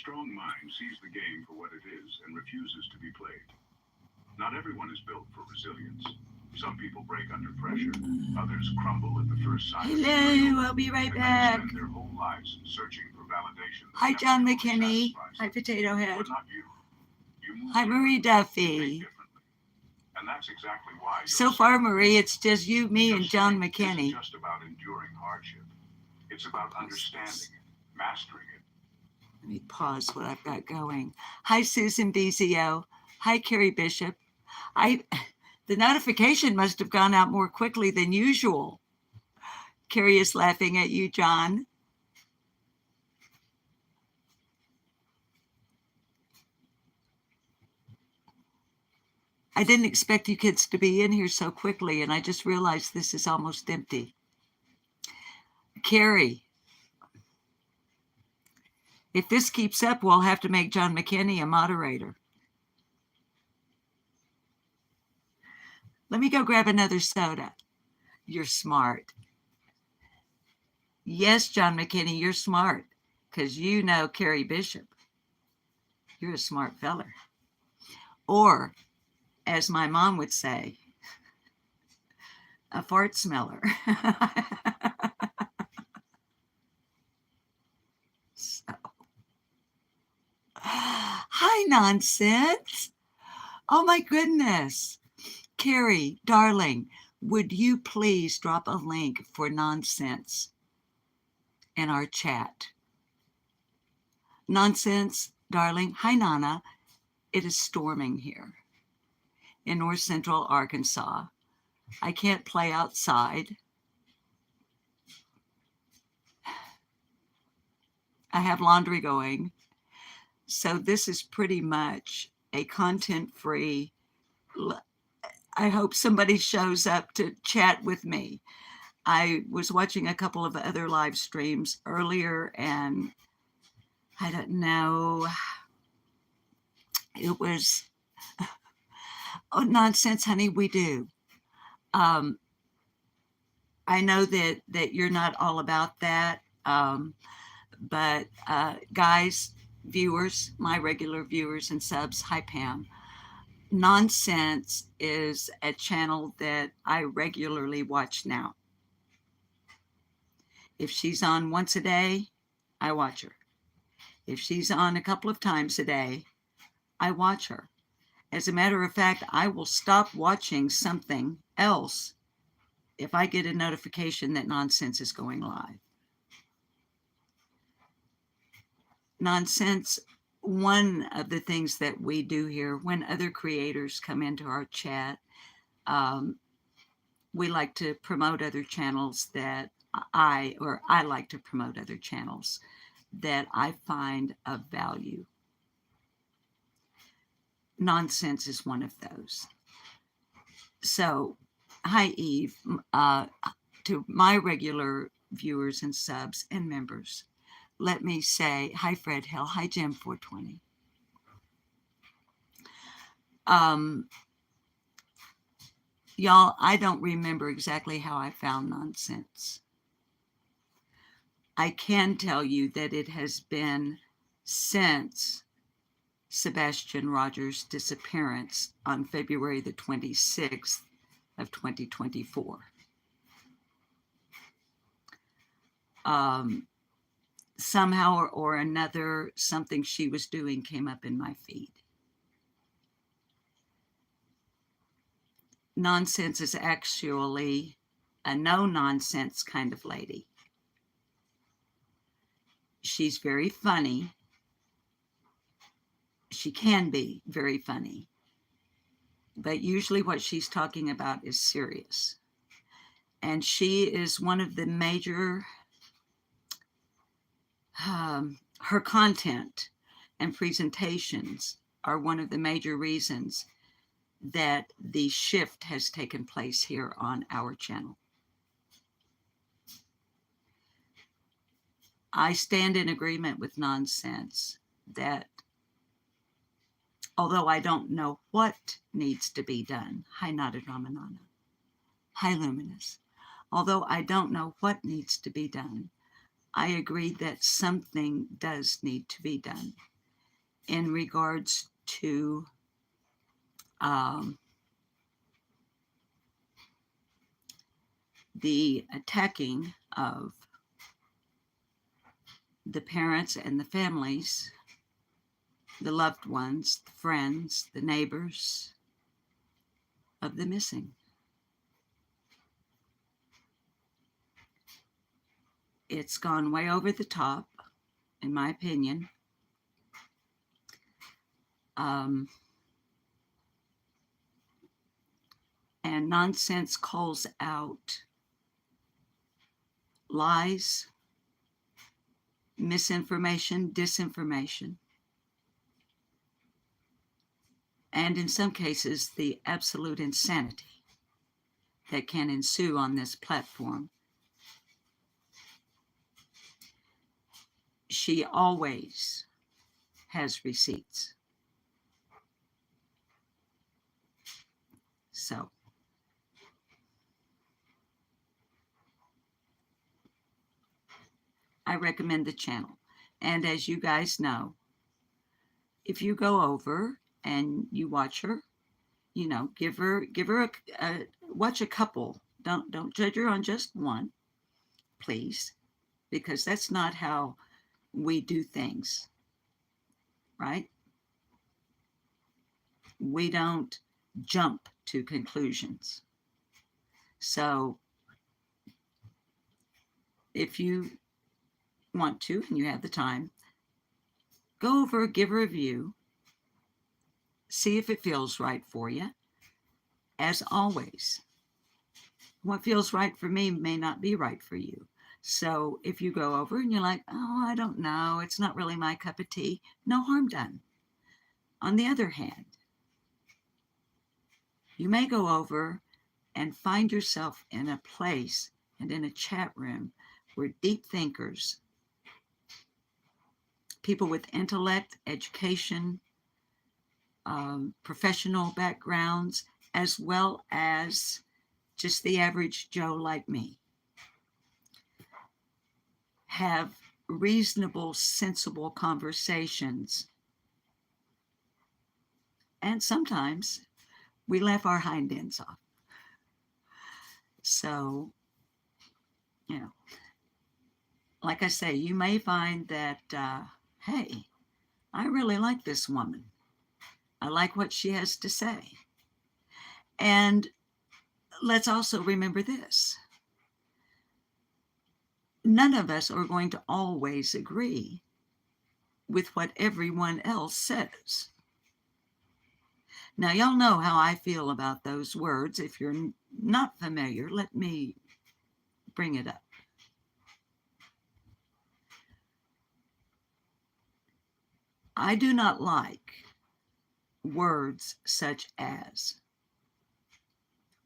strong mind sees the game for what it is and refuses to be played. Not everyone is built for resilience. Some people break under pressure. Others crumble at the first sign of Hello, betrayal. I'll be right And many back. spend their whole lives searching for validation that Hi, never John truly McKinney. satisfies Hi, them. Potato Head. But not you. You move Hi, Marie differently. You think Duffy. differently. And that's exactly why you're So far, safe. Marie, it's just you, me, Your and John strength isn't McKinney. just about enduring hardship. It's about understanding it, mastering it. Let me pause what I've got going. Hi, Susan Bezio. Hi, Carrie Bishop. The notification must have gone out more quickly than usual. Carrie is laughing at you, John. I didn't expect you kids to be in here so quickly, and I just realized this is almost empty. Carrie, if this keeps up, we'll have to make John McKinney a moderator. Let me go grab another soda. You're smart. Yes, John McKinney, you're smart, because you know Carrie Bishop. You're a smart feller. Or, as my mom would say, a fart smeller. So. Hi, nonsense. Oh my goodness. Carrie, darling, would you please drop a link for nonsense in our chat? Nonsense, darling. Hi, Nana. It is storming here in north central Arkansas. I can't play outside. I have laundry going. So this is pretty much a content-free. I hope somebody shows up to chat with me. I was watching a couple of other live streams earlier, and I don't know. It was, oh, nonsense, honey, we do. I know that you're not all about that, but guys, viewers, my regular viewers and subs, hi, Pam. Nonsense is a channel that I regularly watch now. If she's on once a day, I watch her. If she's on a couple of times a day, I watch her. As a matter of fact, I will stop watching something else if I get a notification that nonsense is going live. Nonsense, one of the things that we do here when other creators come into our chat, we like to promote other channels that I like to promote other channels that I find of value. Nonsense is one of those. So, hi, Eve, to my regular viewers and subs and members, let me say hi, Fred Hill. Hi, Jim 420. Y'all, I don't remember exactly how I found nonsense. I can tell you that it has been since Sebastian Rogers' disappearance on February the 26th of 2024. Somehow or another, something she was doing came up in my feed. Nonsense is actually a no-nonsense kind of lady. She's very funny. She can be very funny. But usually what she's talking about is serious. And she is one of the major, her content and presentations are one of the major reasons that the shift has taken place here on our channel. I stand in agreement with nonsense that although I don't know what needs to be done, hi Nada Ramanana, hi Luminous, although I don't know what needs to be done, I agree that something does need to be done. in regards to the attacking of the parents and the families, the loved ones, the friends, the neighbors of the missing. It's gone way over the top, in my opinion. And nonsense calls out lies, misinformation, disinformation, and in some cases, the absolute insanity that can ensue on this platform. She always has receipts. So, I recommend the channel. And as you guys know, if you go over and you watch her, you know, give her watch a couple. Don't judge her on just one, please, because that's not how we do things, right? We don't jump to conclusions. So if you want to and you have the time, go over, give a review, see if it feels right for you. As always, what feels right for me may not be right for you. So if you go over and you're like, oh, I don't know, it's not really my cup of tea, no harm done. On the other hand, you may go over and find yourself in a place and in a chat room where deep thinkers, people with intellect, education, professional backgrounds, as well as just the average Joe like me, have reasonable, sensible conversations. And sometimes we laugh our hind ends off. So, you know, like I say, you may find that, hey, I really like this woman. I like what she has to say. And let's also remember this. None of us are going to always agree with what everyone else says. Now, y'all know how I feel about those words. If you're not familiar, let me bring it up. I do not like words such as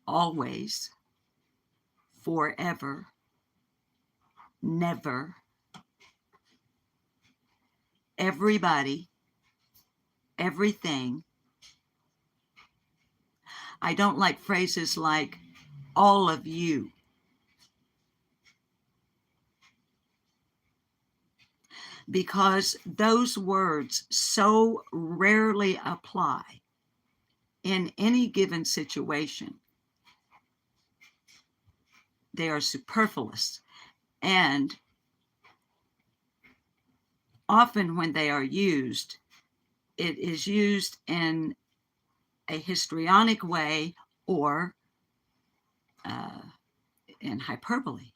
always, forever, never, everybody, everything. I don't like phrases like all of you. Because those words so rarely apply in any given situation. They are superfluous. And often when they are used, it is used in a histrionic way or in hyperbole.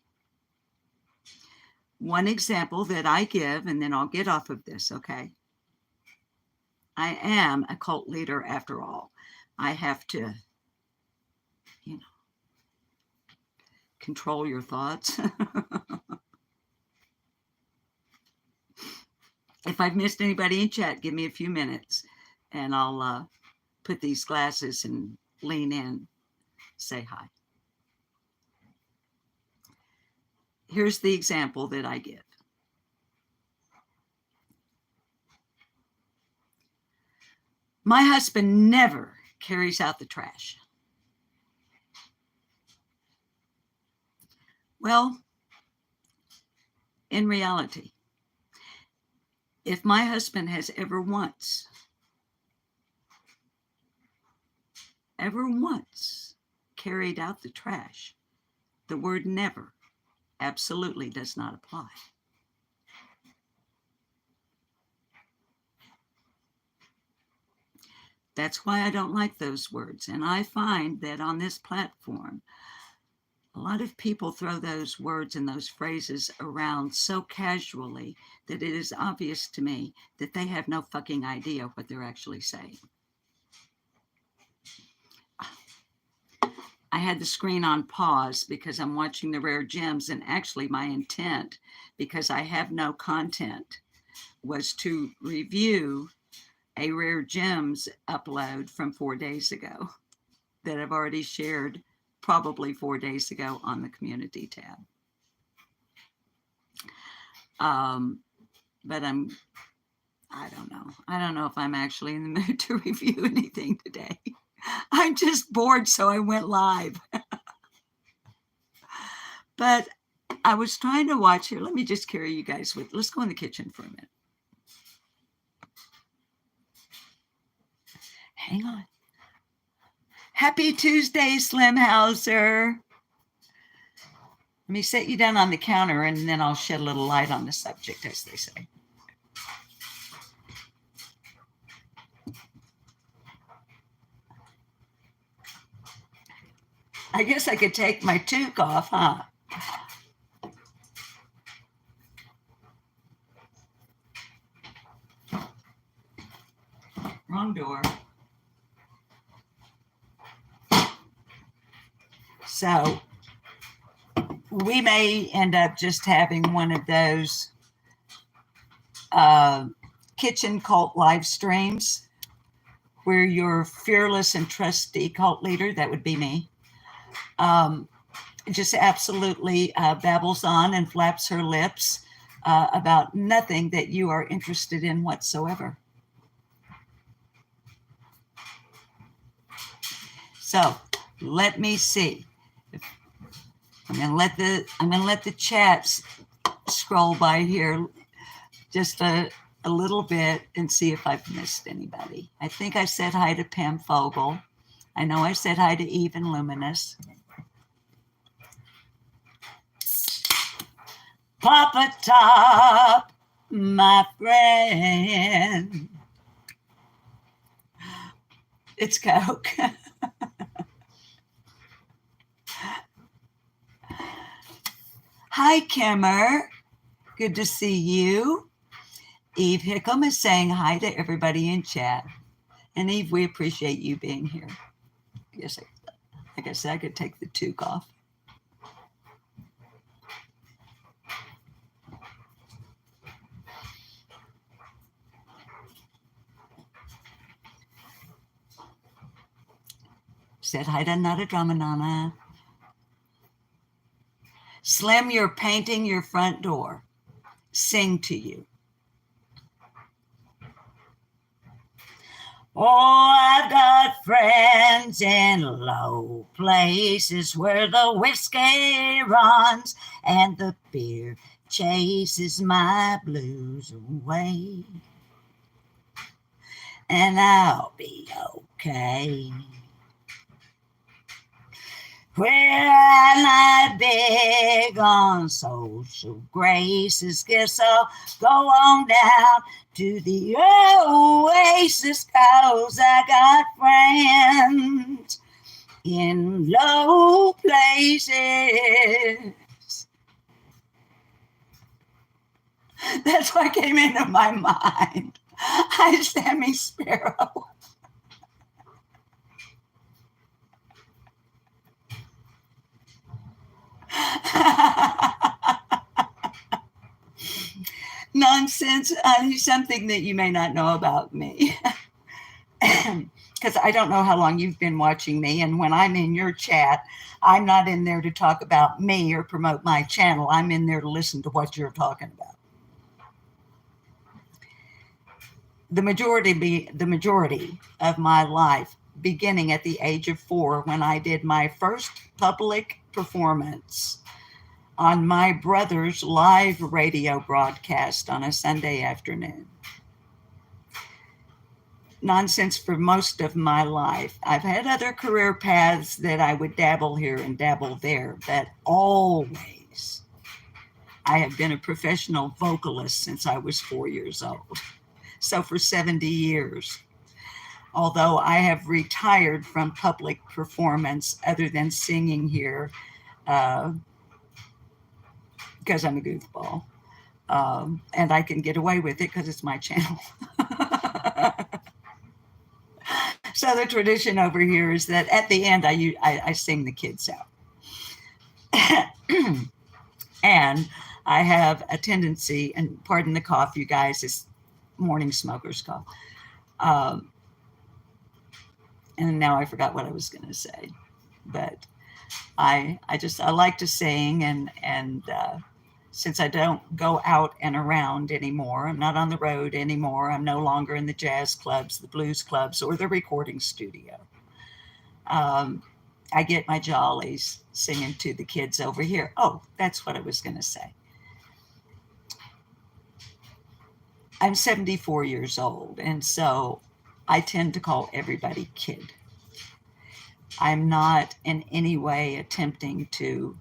One example that I give, and then I'll get off of this, okay? I am a cult leader after all. I have to, control your thoughts. If I've missed anybody in chat, give me a few minutes and I'll put these glasses and lean in, say hi. Here's the example that I give. My husband never carries out the trash. Well, in reality, If my husband has ever once carried out the trash, the word never absolutely does not apply. That's why I don't like those words. And I find that on this platform, a lot of people throw those words and those phrases around so casually that it is obvious to me that they have no fucking idea what they're actually saying. I had the screen on pause because I'm watching the Rare Gems, and actually my intent, because I have no content, was to review a Rare Gems upload from 4 days ago that I've already shared probably 4 days ago on the community tab. But I don't know. I don't know if I'm actually in the mood to review anything today. I'm just bored, so I went live. But I was trying to watch here. Let me just carry you guys with. Let's go in the kitchen for a minute. Hang on. Happy Tuesday, Slim Hauser. Let me set you down on the counter, and then I'll shed a little light on the subject, as they say. I guess I could take my toque off, huh? Wrong door. So we may end up just having one of those kitchen cult live streams where your fearless and trusty cult leader, that would be me, just absolutely babbles on and flaps her lips about nothing that you are interested in whatsoever. So let me see. I'm gonna let the chats scroll by here just a little bit and see if I've missed anybody. I think I said hi to Pam Fogel. I know I said hi to Eve and Luminous. Papa Top, my friend. It's Coke. Hi, Kimmer. Good to see you. Eve Hickam is saying hi to everybody in chat. And Eve, we appreciate you being here. Yes, like I said, I could take the toque off. Said hi to Nada Dramanana. Slim, you're painting your front door. Sing to you. Oh, I've got friends in low places where the whiskey runs and the beer chases my blues away. And I'll be okay. Well, I'm not big on social graces. Guess I'll go on down to the oasis, 'cause I got friends in low places. That's what came into my mind. Hi, Sammy Sparrow. Nonsense, something that you may not know about me. Because I don't know how long you've been watching me, and when I'm in your chat, I'm not in there to talk about me or promote my channel. I'm in there to listen to what you're talking about. The majority of my life, beginning at the age of 4, when I did my first public performance on my brother's live radio broadcast on a Sunday afternoon. Nonsense for most of my life. I've had other career paths that I would dabble here and dabble there, but always I have been a professional vocalist since I was 4 years old. So for 70 years. Although I have retired from public performance other than singing here, because I'm a goofball. And I can get away with it because it's my channel. So the tradition over here is that at the end, I sing the kids out. And I have a tendency, and pardon the cough, you guys, it's morning smoker's cough. And now I forgot what I was going to say. But I like to sing, and since I don't go out and around anymore, I'm not on the road anymore. I'm no longer in the jazz clubs, the blues clubs, or the recording studio. I get my jollies singing to the kids over here. Oh, that's what I was going to say. I'm 74 years old, and so I tend to call everybody kid. I'm not in any way attempting to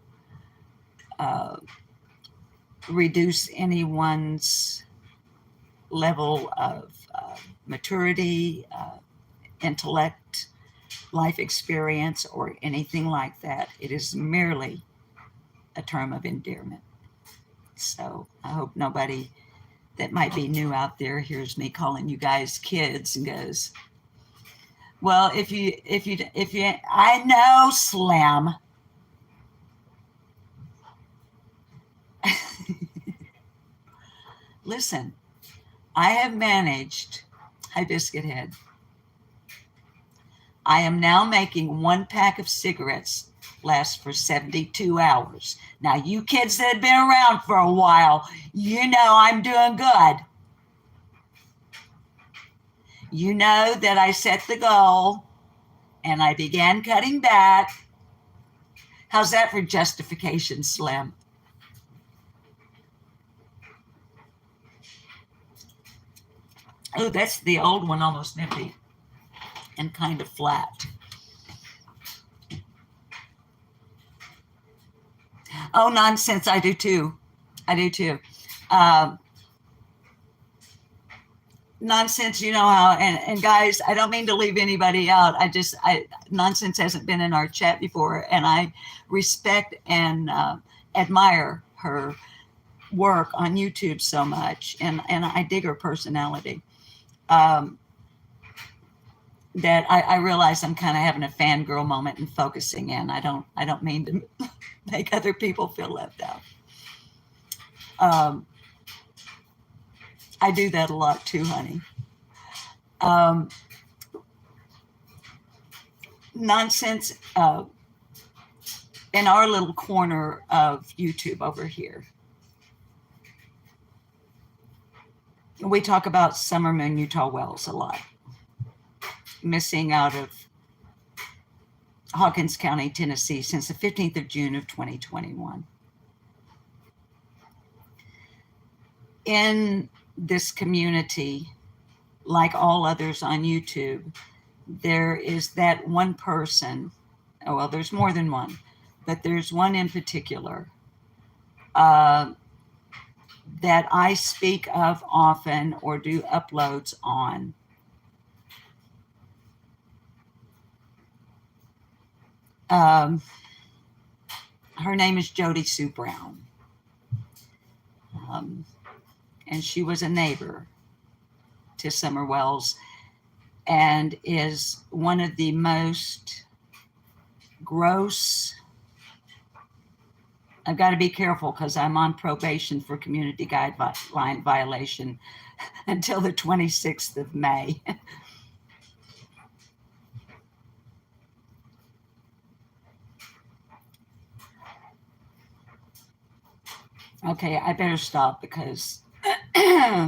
reduce anyone's level of maturity, intellect, life experience, or anything like that. It is merely a term of endearment. So I hope nobody that might be new out there hears me calling you guys kids and goes, well, if you, I know, Slim. Listen, I have managed, hi Biscuit Head, I am now making 1 pack of cigarettes last for 72 hours. Now, you kids that have been around for a while, you know I'm doing good. You know that I set the goal and I began cutting back. How's that for justification, Slim? Oh, that's the old one, almost empty and kind of flat. Oh, nonsense. I do too. Nonsense, you know how, and guys, I don't mean to leave anybody out. Nonsense hasn't been in our chat before, and I respect and admire her work on YouTube so much, and I dig her personality. That I realize I'm kind of having a fangirl moment and focusing in. I don't mean to make other people feel left out. I do that a lot too, honey. Nonsense in our little corner of YouTube over here. We talk about Summer Moon Utah Wells a lot. Missing out of Hawkins County, Tennessee since the 15th of June of 2021. In this community, like all others on YouTube, there is that one person, oh, well, there's more than one, but there's one in particular that I speak of often or do uploads on. Her name is Jody Sue Brown. And she was a neighbor to Summer Wells and is one of the most gross. I've got to be careful because I'm on probation for community guideline violation until the 26th of May. Okay, I better stop because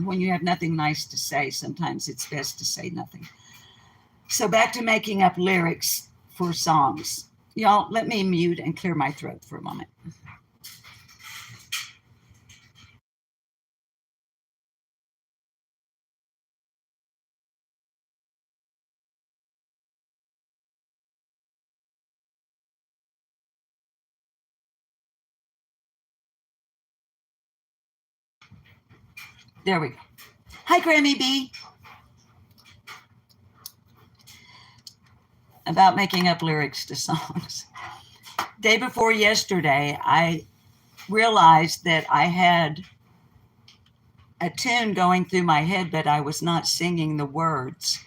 when you have nothing nice to say, sometimes it's best to say nothing. So back to making up lyrics for songs. Y'all, let me mute and clear my throat for a moment. There we go. Hi, Grammy B. About making up lyrics to songs. Day before yesterday, I realized that I had a tune going through my head, but I was not singing the words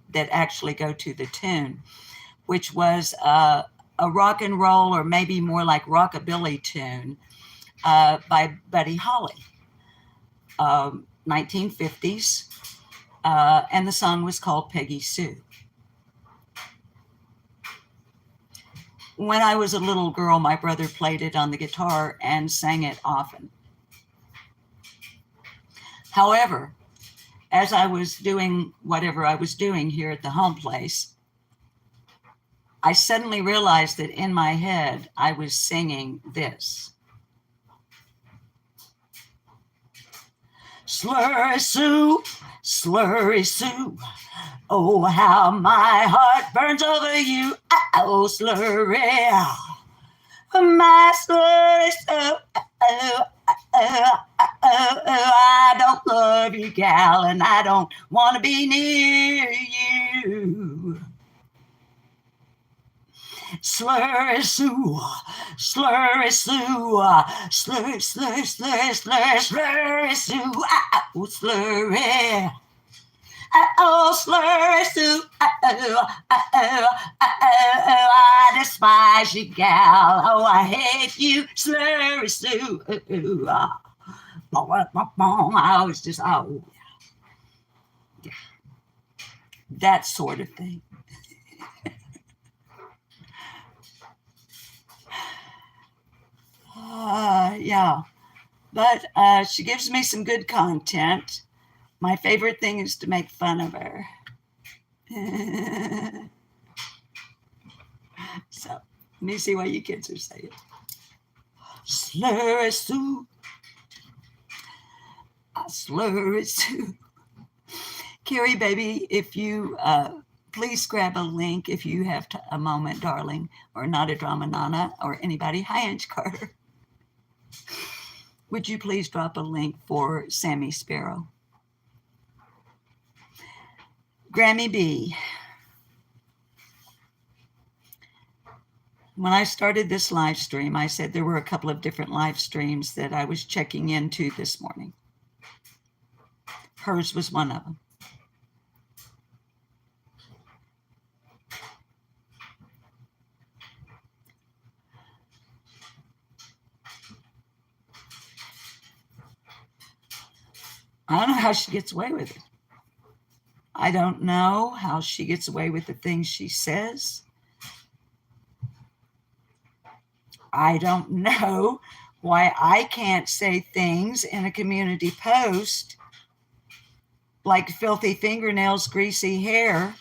that actually go to the tune, which was a rock and roll, or maybe more like rockabilly tune by Buddy Holly, 1950s, and the song was called Peggy Sue. When I was a little girl, my brother played it on the guitar and sang it often. However, as I was doing whatever I was doing here at the home place, I suddenly realized that in my head, I was singing this. Slurry Sue, oh, how my heart burns over you. Oh, slurry, my slurry Sue. I don't love you, gal, and I don't want to be near you. Slurry Sue, slurry Sue, slurry, slurry, slurry, slurry, slurry Sue, oh, slurry. Oh, slurry Sue, I despise you, gal. Oh, I hate you, slurry Sue. I was just, oh, yeah. That sort of thing. Yeah, but she gives me some good content. My favorite thing is to make fun of her. So, let me see what you kids are saying. Slurry Sue. Slurry Sue. Carrie, baby, if you please grab a link if you have a moment, darling, or Not a Drama Nana, or anybody. Hi, Ange Carter. Would you please drop a link for Sammy Sparrow? Grammy B. When I started this live stream, I said there were a couple of different live streams that I was checking into this morning. Hers was one of them. I don't know how she gets away with it. I don't know how she gets away with the things she says. I don't know why I can't say things in a community post like filthy fingernails, greasy hair,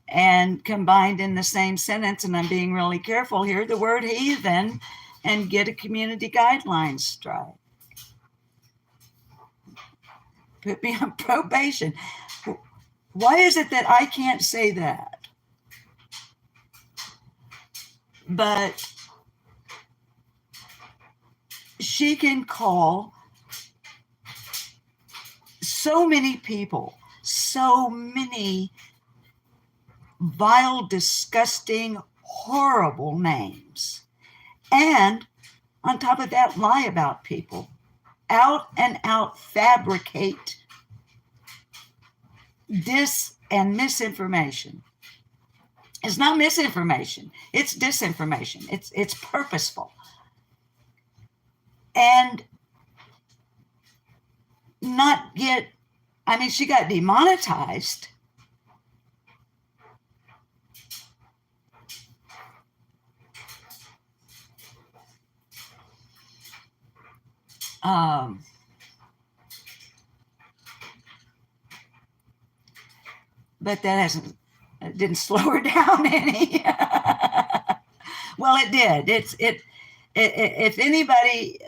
and combined in the same sentence, and I'm being really careful here, the word heathen, and get a community guidelines strike. Put me on probation. Why is it that I can't say that? But she can call so many people, so many vile, disgusting, horrible names. And on top of that, lie about people. Out and out fabricate and misinformation. It's not misinformation. It's disinformation. It's purposeful. And not get, I mean, she got demonetized. But that it didn't slow her down any. Well, it did. If anybody,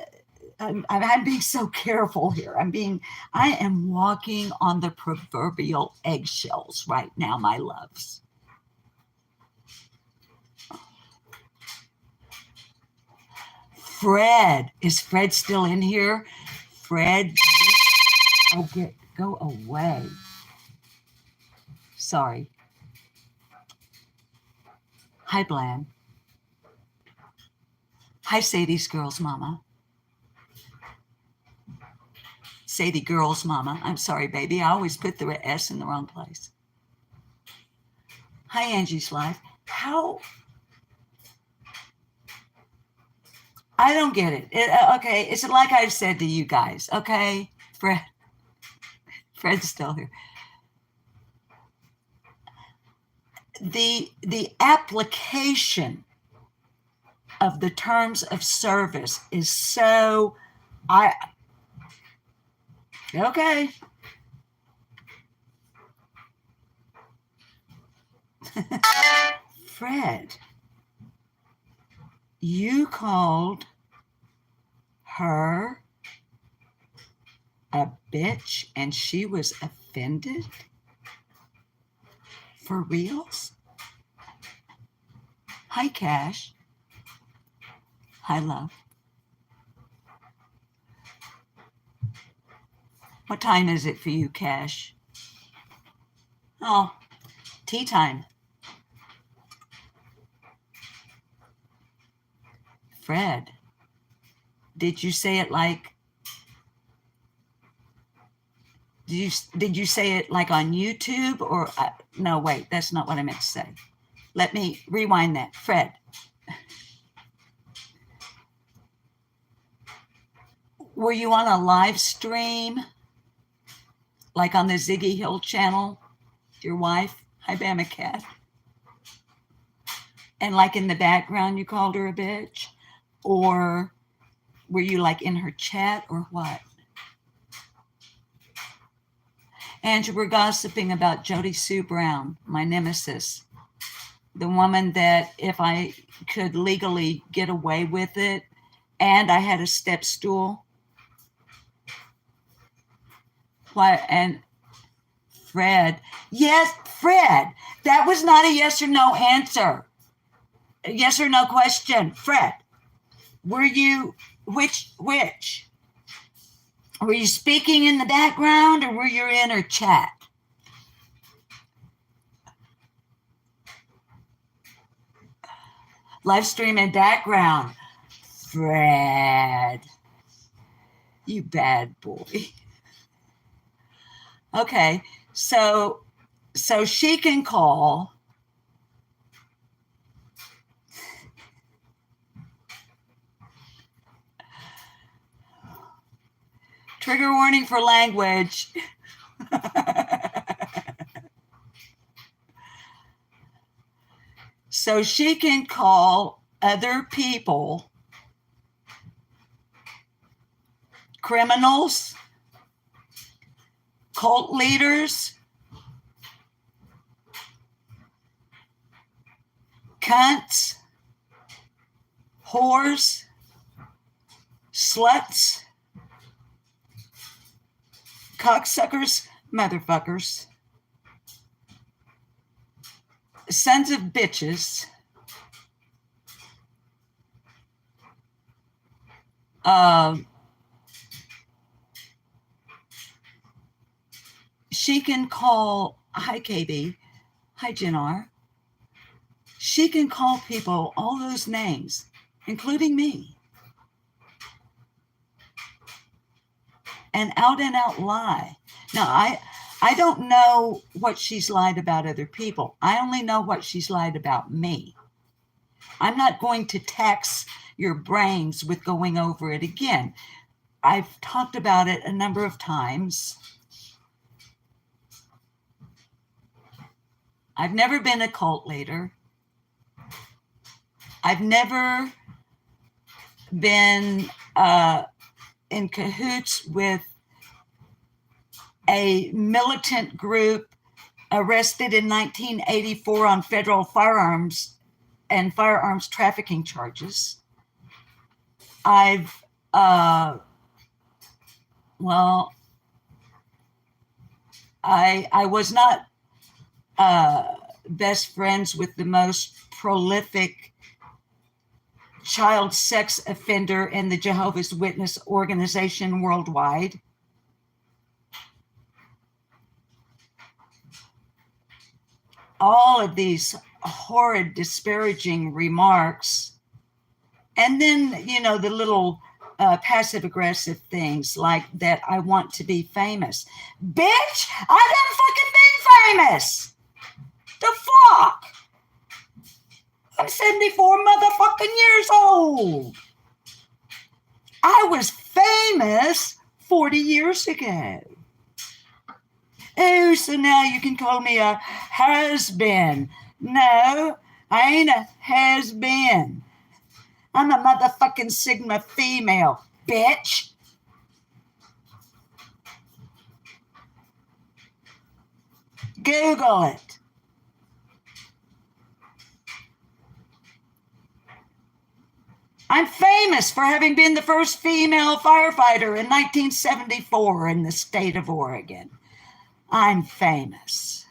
I'm being so careful here. I am walking on the proverbial eggshells right now, my loves. Fred, is Fred still in here? Fred, Oh, go away. Sorry. Hi, Bland. Hi, Sadie's girls, mama. Sadie girls, mama. I'm sorry, baby. I always put the S in the wrong place. Hi, Angie's Life. How? I don't get it. Okay, it's like I've said to you guys. Okay, Fred's still here. The application of the terms of service is so okay. Fred, you called her a bitch and she was offended? For reals? Hi, Cash. Hi, love. What time is it for you, Cash? Oh, tea time. Fred, did you say it like, did you say it like on YouTube or, no, wait, that's not what I meant to say. Let me rewind that. Fred, were you on a live stream, like on the Ziggy Hill channel, your wife? Hi, Bama Cat. And like in the background, you called her a bitch? Or were you like in her chat or what? Andrew, we're gossiping about Jody Sue Brown, my nemesis. The woman that if I could legally get away with it and I had a step stool. Why? And Fred, yes, Fred, that was not a yes or no answer. A yes or no question. Fred, were you, which? Were you speaking in the background or were you in her chat? Live stream and background. Fred, you bad boy. Okay, so she can call. Trigger warning for language. So she can call other people criminals, cult leaders, cunts, whores, sluts, cocksuckers, motherfuckers, sons of bitches, she can call, hi KB, hi Jenar, she can call people all those names, including me, and out lie. Now, I don't know what she's lied about other people. I only know what she's lied about me. I'm not going to tax your brains with going over it again. I've talked about it a number of times. I've never been a cult leader. I've never been in cahoots with a militant group arrested in 1984 on federal firearms and firearms trafficking charges. I've, I was not best friends with the most prolific child sex offender in the Jehovah's Witness organization worldwide. all of these horrid, disparaging remarks. And then, you know, the little passive aggressive things like that I want to be famous. Bitch, I done fucking been famous. The fuck? I'm 74 motherfucking years old. I was famous 40 years ago. Oh, so now you can call me a has-been. No, I ain't a has-been. I'm a motherfucking Sigma female, bitch. Google it. I'm famous for having been the first female firefighter in 1974 in the state of Oregon. I'm famous.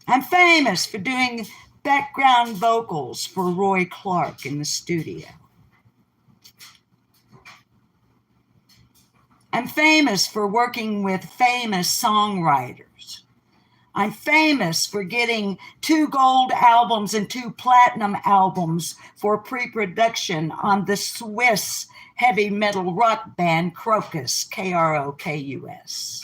I'm famous for doing background vocals for Roy Clark in the studio. I'm famous for working with famous songwriters. I'm famous for getting 2 gold albums and 2 platinum albums for pre-production on the Swiss heavy metal rock band Krokus, Krokus.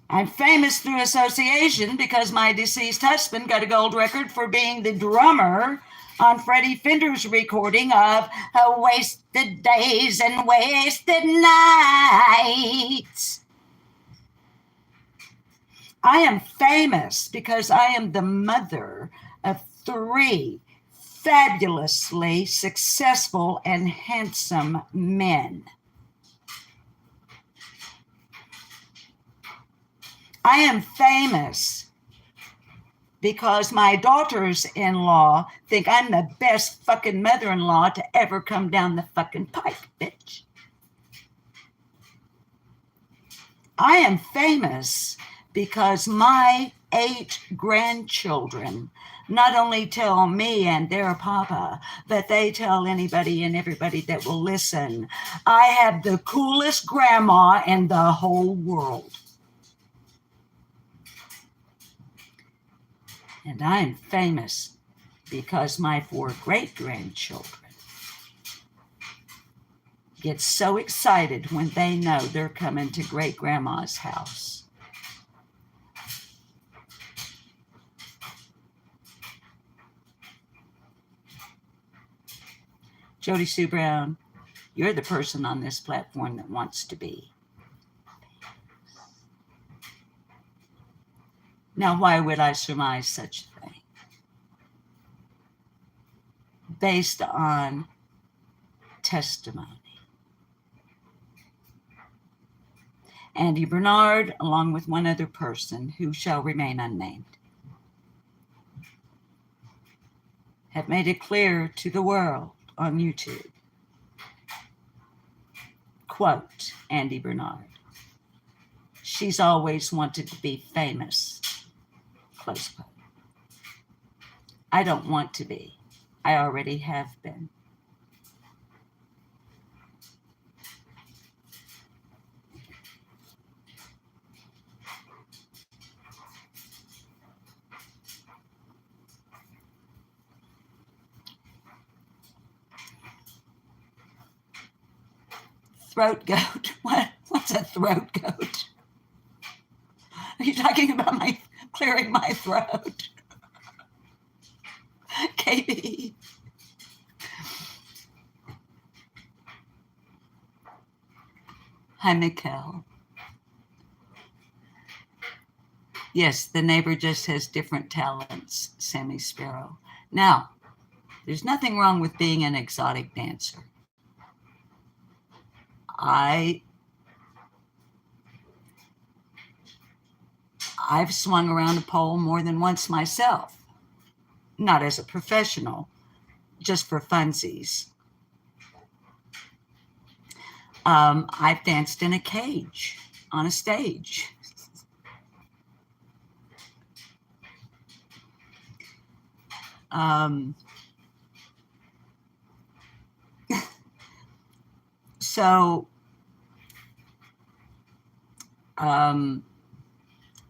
I'm famous through association because my deceased husband got a gold record for being the drummer on Freddie Fender's recording of Wasted Days and Wasted Nights. I am famous because I am the mother of 3 fabulously successful and handsome men. I am famous because my daughters-in-law think I'm the best fucking mother-in-law to ever come down the fucking pike, bitch. I am famous because my 8 grandchildren not only tell me and their papa, but they tell anybody and everybody that will listen, I have the coolest grandma in the whole world. And I am famous because my 4 great-grandchildren get so excited when they know they're coming to great-grandma's house. Jody Sue Brown, you're the person on this platform that wants to be. Now, why would I surmise such a thing? Based on testimony. Andy Bernard, along with one other person who shall remain unnamed, have made it clear to the world on YouTube. Quote, Andy Bernard, she's always wanted to be famous. Close quote. I don't want to be. I already have been. Throat goat. What's a throat goat? Are you talking about my clearing my throat? KB. Hi, Mikkel. Yes, the neighbor just has different talents, Sammy Sparrow. Now, there's nothing wrong with being an exotic dancer. I've swung around a pole more than once myself, not as a professional, just for funsies. I've danced in a cage on a stage. So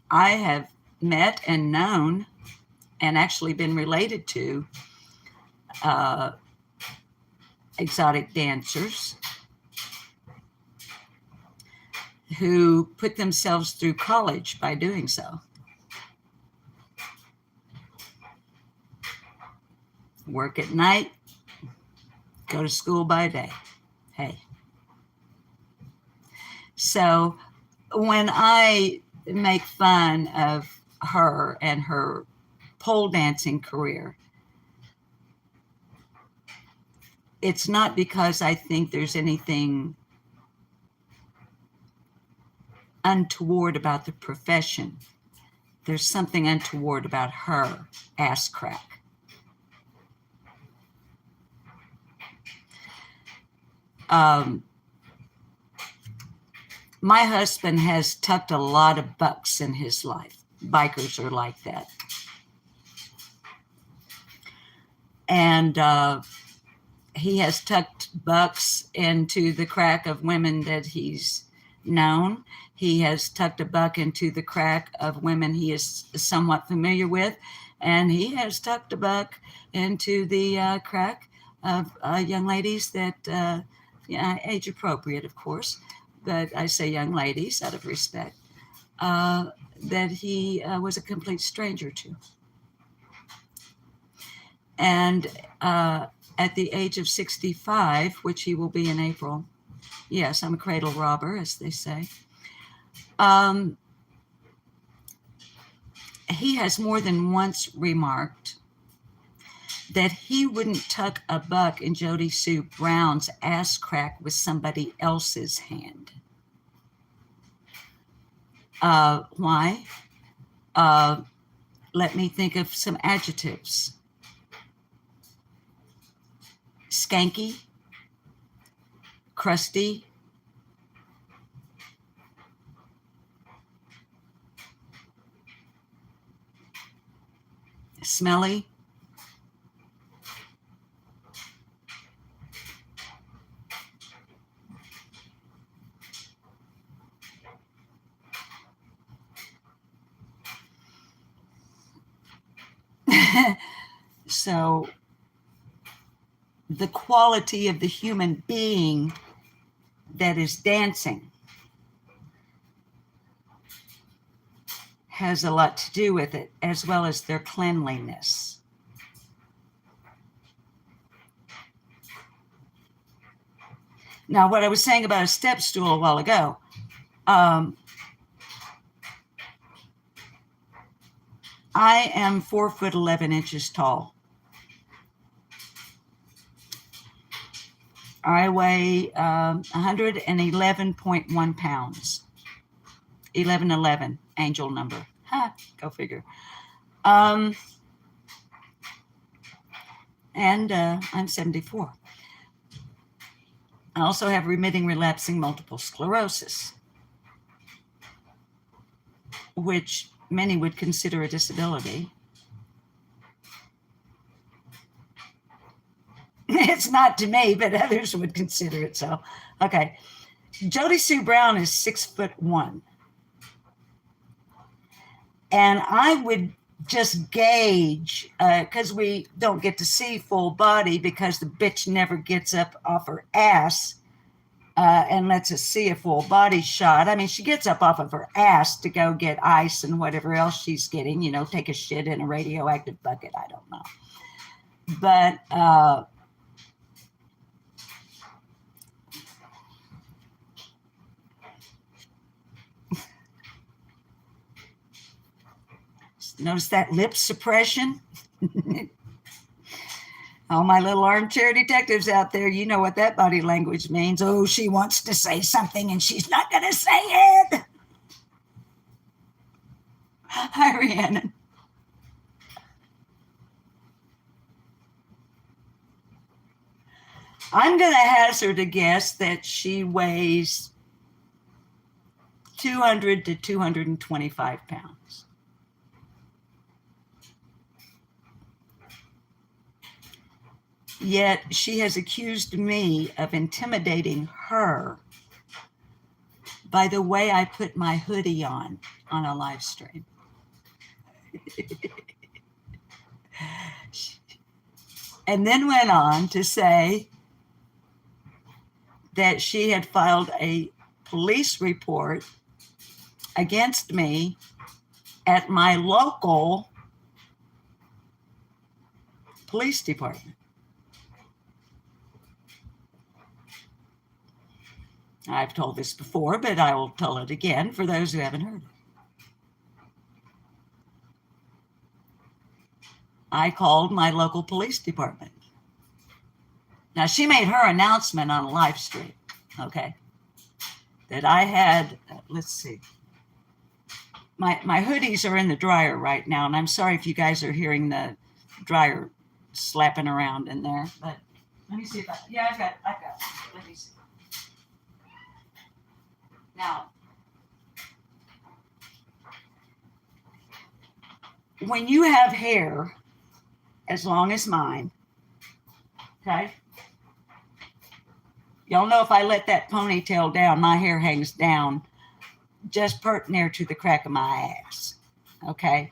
I have met and known and actually been related to uh, exotic dancers who put themselves through college by doing so. Work at night, go to school by day. Hey. So when I make fun of her and her pole dancing career, it's not because I think there's anything untoward about the profession. There's something untoward about her ass crack. My husband has tucked a lot of bucks in his life. Bikers are like that. And he has tucked bucks into the crack of women that he's known. He has tucked a buck into the crack of women he is somewhat familiar with. And he has tucked a buck into the crack of young ladies that, age appropriate, of course, but I say young ladies out of respect, that he was a complete stranger to. And at the age of 65, which he will be in April, yes, I'm a cradle robber, as they say, he has more than once remarked that he wouldn't tuck a buck in Jody Sue Brown's ass crack with somebody else's hand. Why? Let me think of some adjectives. Skanky, crusty, smelly, so the quality of the human being that is dancing has a lot to do with it, as well as their cleanliness. Now, what I was saying about a step stool a while ago, I am 4'11" tall. I weigh 111.1 pounds. 1111, angel number. Ha, go figure. And I'm 74. I also have remitting relapsing multiple sclerosis, which many would consider a disability. It's not to me, but others would consider it so. Okay. Jody Sue Brown is 6'1". And I would just gauge, because we don't get to see full body because the bitch never gets up off her ass and lets us see a full body shot. I mean, she gets up off of her ass to go get ice and whatever else she's getting, take a shit in a radioactive bucket. I don't know. But notice that lip suppression? All my little armchair detectives out there, you know what that body language means. Oh, she wants to say something and she's not going to say it. Hi, Rhiannon. I'm going to hazard a guess that she weighs 200 to 225 pounds. Yet she has accused me of intimidating her by the way I put my hoodie on a live stream. And then went on to say that she had filed a police report against me at my local police department. I've told this before, but I will tell it again for those who haven't heard it. I called my local police department. Now, she made her announcement on a live stream, okay, that I had, let's see, my hoodies are in the dryer right now, and I'm sorry if you guys are hearing the dryer slapping around in there, but let me see if I've got let me see. Now, when you have hair as long as mine, okay, y'all know if I let that ponytail down, my hair hangs down just pert near to the crack of my ass, okay?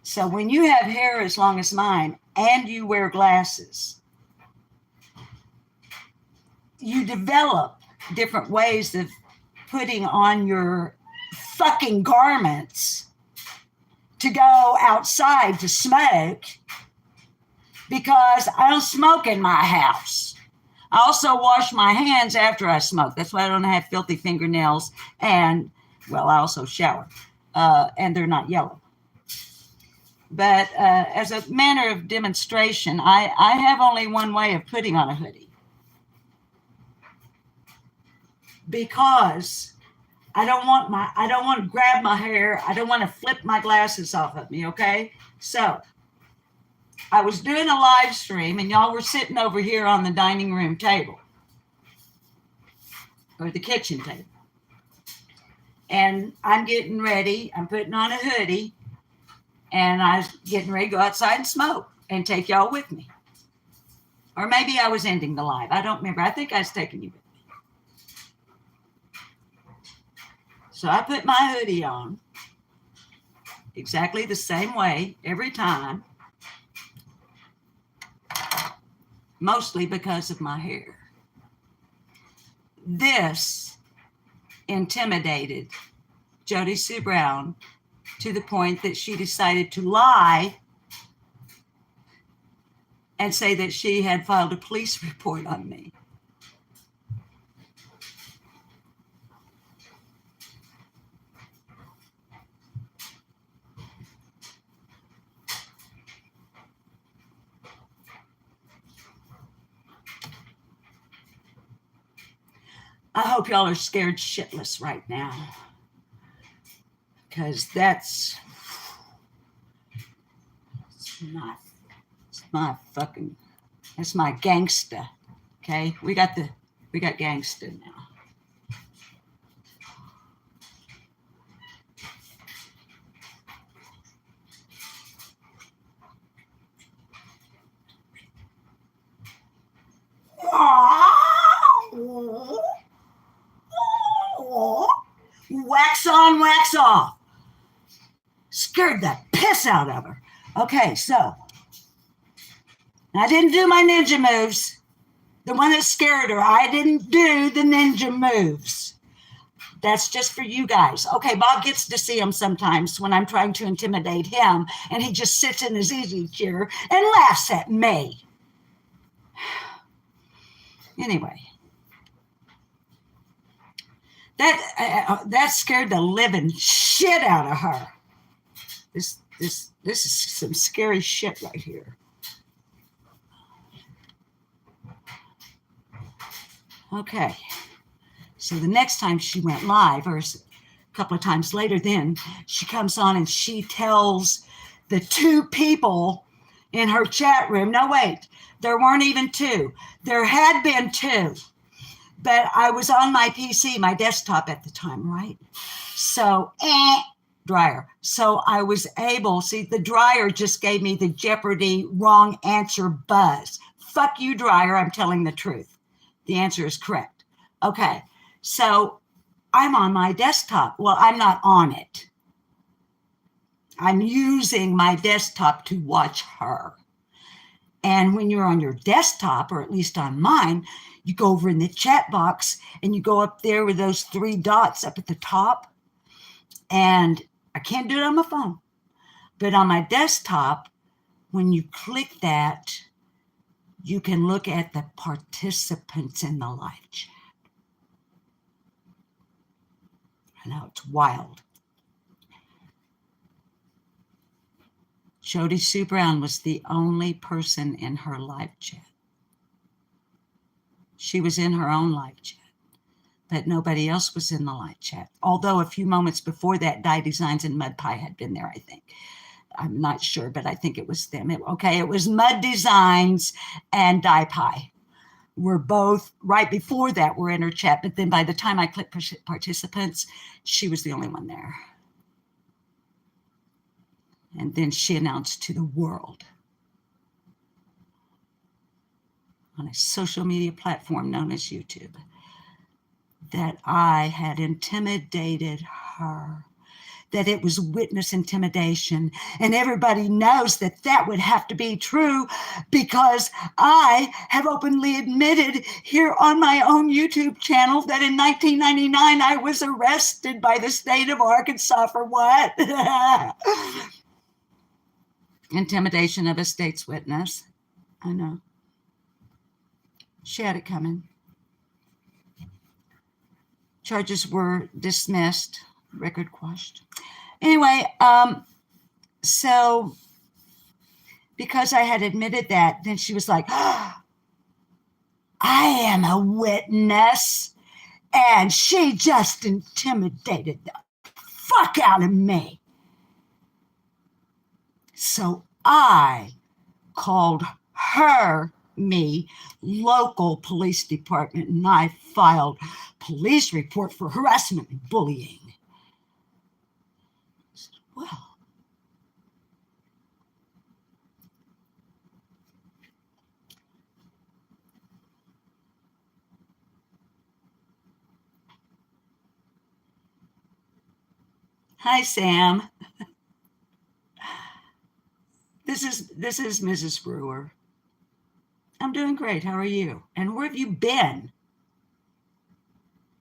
So when you have hair as long as mine and you wear glasses, you develop different ways of putting on your fucking garments to go outside to smoke, because I don't smoke in my house. I also wash my hands after I smoke. That's why I don't have filthy fingernails. And, well, I also shower. And they're not yellow. But as a manner of demonstration, I have only one way of putting on a hoodie. Because I don't want to grab my hair. I don't want to flip my glasses off of me, okay? So I was doing a live stream and y'all were sitting over here on the dining room table or the kitchen table. And I'm getting ready. I'm putting on a hoodie and I was getting ready to go outside and smoke and take y'all with me. Or maybe I was ending the live. I don't remember. I think I was taking you with me. So I put my hoodie on exactly the same way every time, mostly because of my hair. This intimidated Jody Sue Brown to the point that she decided to lie and say that she had filed a police report on me. I hope y'all are scared shitless right now, because that's my gangsta. Okay, we got gangsta now. Wax on, wax off. Scared the piss out of her. Okay, so I didn't do my ninja moves. The one that scared her, I didn't do the ninja moves. That's just for you guys. Okay, Bob gets to see them sometimes when I'm trying to intimidate him, and he just sits in his easy chair and laughs at me. Anyway, that scared the living shit out of her. This is some scary shit right here. Okay, so the next time she went live, or a couple of times later, then she comes on and she tells the two people in her chat room, no, wait, there weren't even two. There had been two, but I was on my PC, my desktop at the time, right? So, dryer. So I was able, see, the dryer just gave me the Jeopardy wrong answer buzz. Fuck you, dryer, I'm telling the truth. The answer is correct. Okay, so I'm on my desktop. Well, I'm not on it. I'm using my desktop to watch her. And when you're on your desktop, or at least on mine, you go over in the chat box and you go up there with those 3 dots up at the top. And I can't do it on my phone. But on my desktop, when you click that, you can look at the participants in the live chat. I know, it's wild. Jody Sue Brown was the only person in her live chat. She was in her own live chat, but nobody else was in the live chat. Although a few moments before that, Dye Designs and Mud Pie had been there, I think. I'm not sure, but I think it was them. It was Mud Designs and Dye Pie. We're both, right before that, we're in her chat. But then by the time I clicked participants, she was the only one there. And then she announced to the world on a social media platform known as YouTube that I had intimidated her, that it was witness intimidation. And everybody knows that that would have to be true because I have openly admitted here on my own YouTube channel that in 1999 I was arrested by the state of Arkansas for what? Intimidation of a state's witness. I know. She had it coming. Charges were dismissed, record quashed. Anyway, so because I had admitted that, then she was like, oh, I am a witness. And she just intimidated the fuck out of me. So I called me local police department, and I filed police report for harassment and bullying. I said, well, hi, Sam. This is Mrs. Brewer. I'm doing great. How are you? And where have you been?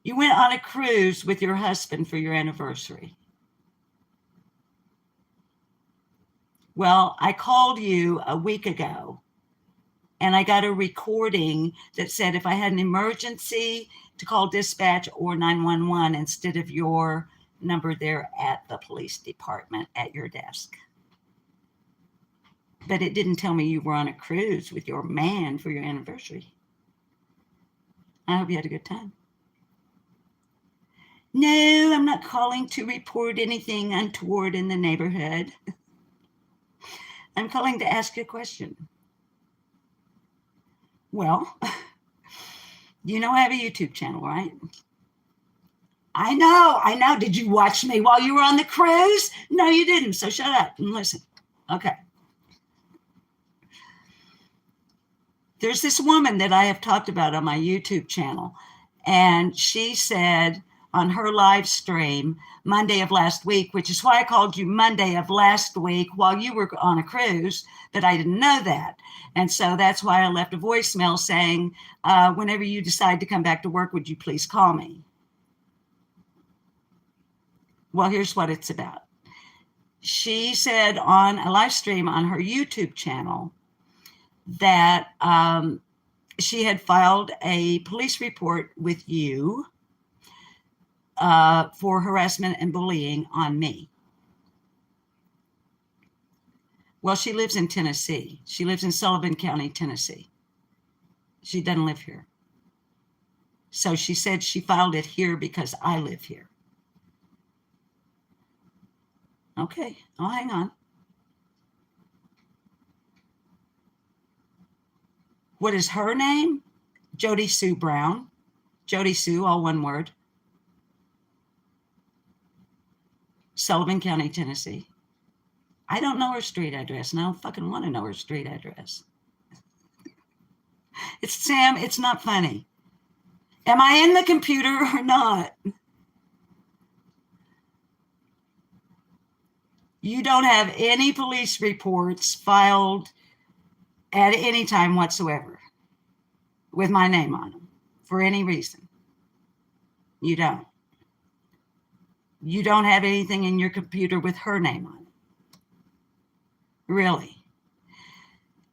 You went on a cruise with your husband for your anniversary. Well, I called you a week ago and I got a recording that said if I had an emergency to call dispatch or 911 instead of your number there at the police department at your desk. But it didn't tell me you were on a cruise with your man for your anniversary. I hope you had a good time. No, I'm not calling to report anything untoward in the neighborhood. I'm calling to ask you a question. Well, you know I have a YouTube channel, right? I know. Did you watch me while you were on the cruise? No, you didn't. So shut up and listen. Okay. There's this woman that I have talked about on my YouTube channel, and she said on her live stream Monday of last week, which is why I called you Monday of last week while you were on a cruise, but I didn't know that. And so that's why I left a voicemail saying, whenever you decide to come back to work, would you please call me? Well, here's what it's about. She said on a live stream on her YouTube channel that she had filed a police report with you for harassment and bullying on me. Well, she lives in Tennessee. She lives in Sullivan County, Tennessee. She doesn't live here. So she said she filed it here because I live here. Okay, I'll hang on. What is her name? Jody Sue Brown. Jody Sue, all one word. Sullivan County, Tennessee. I don't know her street address, and I don't fucking want to know her street address. It's Sam, it's not funny. Am I in the computer or not? You don't have any police reports filed at any time whatsoever with my name on them for any reason. You don't. You don't have anything in your computer with her name on it. Really.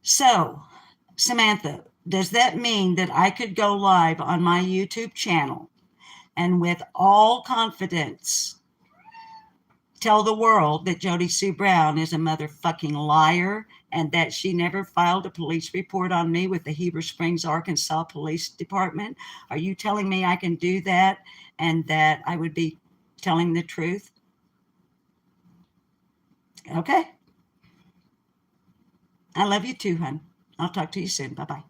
So, Samantha, does that mean that I could go live on my YouTube channel and with all confidence tell the world that Jody Sue Brown is a motherfucking liar and that she never filed a police report on me with the Heber Springs, Arkansas Police Department? Are you telling me I can do that and that I would be telling the truth? Okay. I love you too, hon. I'll talk to you soon. Bye-bye.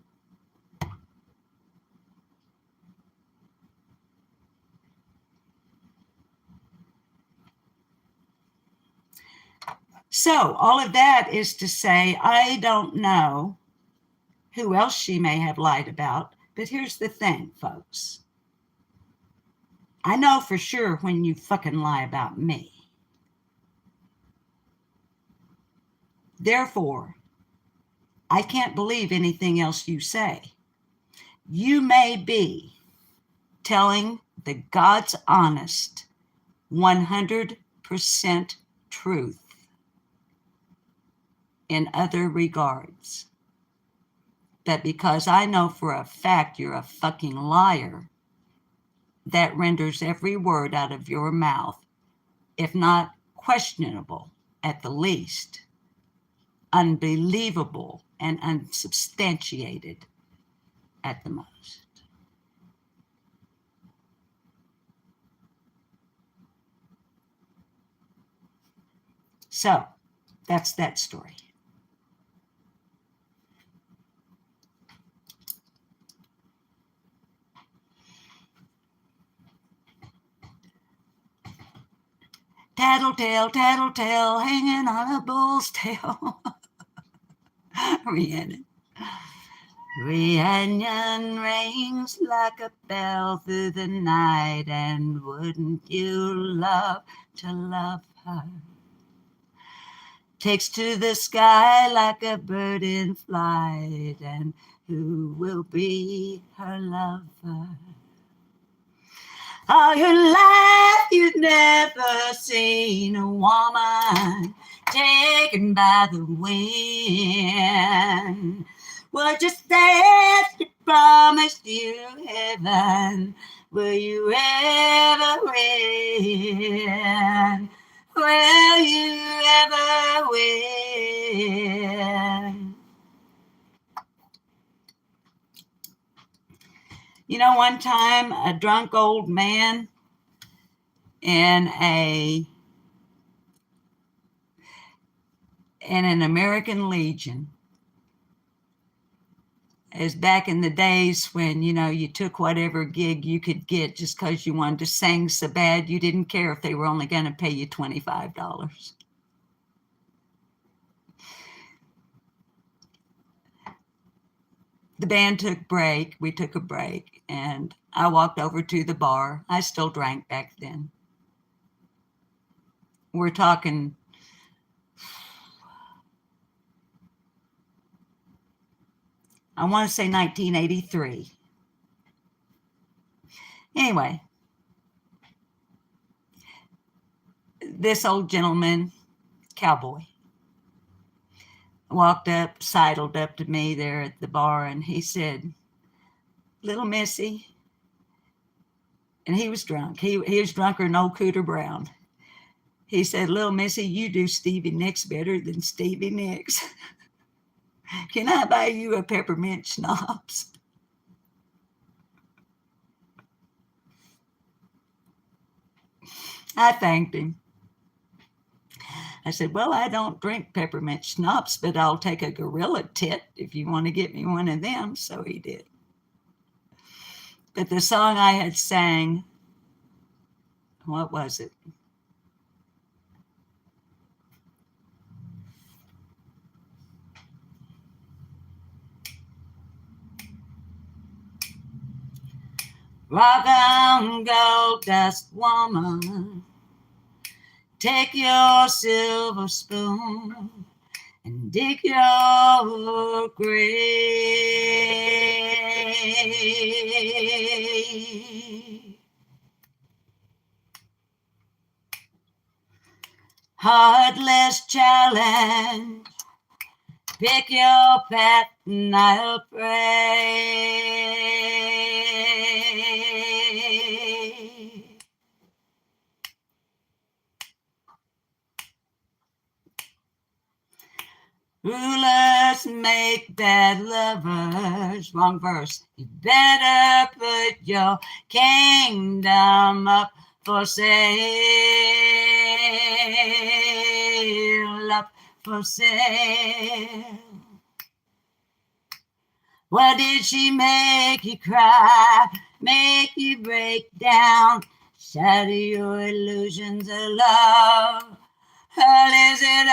So all of that is to say, I don't know who else she may have lied about, but here's the thing, folks. I know for sure when you fucking lie about me. Therefore, I can't believe anything else you say. You may be telling the God's honest, 100% truth in other regards. But because I know for a fact you're a fucking liar, that renders every word out of your mouth, if not questionable at the least, unbelievable and unsubstantiated at the most. So that's that story. Tattletale, tattletale, hanging on a bull's tail. Rhiannon. Rhiannon rings like a bell through the night, and wouldn't you love to love her? Takes to the sky like a bird in flight, and who will be her lover? All your life you've never seen a woman taken by the wind. Well, just that she promised you heaven. Will you ever win? Will you ever win? You know, one time a drunk old man in an American Legion, as back in the days when, you know, you took whatever gig you could get just because you wanted to sing so bad you didn't care if they were only going to pay you $25. The band took break. We took a break, and I walked over to the bar. I still drank back then. We're talking I want to say 1983. Anyway, this old gentleman, cowboy, walked up, sidled up to me there at the bar, and he said, "Little Missy," and he was drunk. He was drunker than old Cooter Brown. He said, "Little Missy, you do Stevie Nicks better than Stevie Nicks. Can I buy you a peppermint schnapps?" I thanked him. I said, "Well, I don't drink peppermint schnapps, but I'll take a gorilla tit if you want to get me one of them." So he did. But the song I had sang, what was it? Rock on, gold dust woman, Take your silver spoon and dig your grave. Heartless challenge, pick your path and I'll pray. Rulers make bad lovers. Wrong verse. You better put your kingdom up for sale. Up for sale. What did she make you cry? Make you break down? Shatter your illusions of love. Well, is it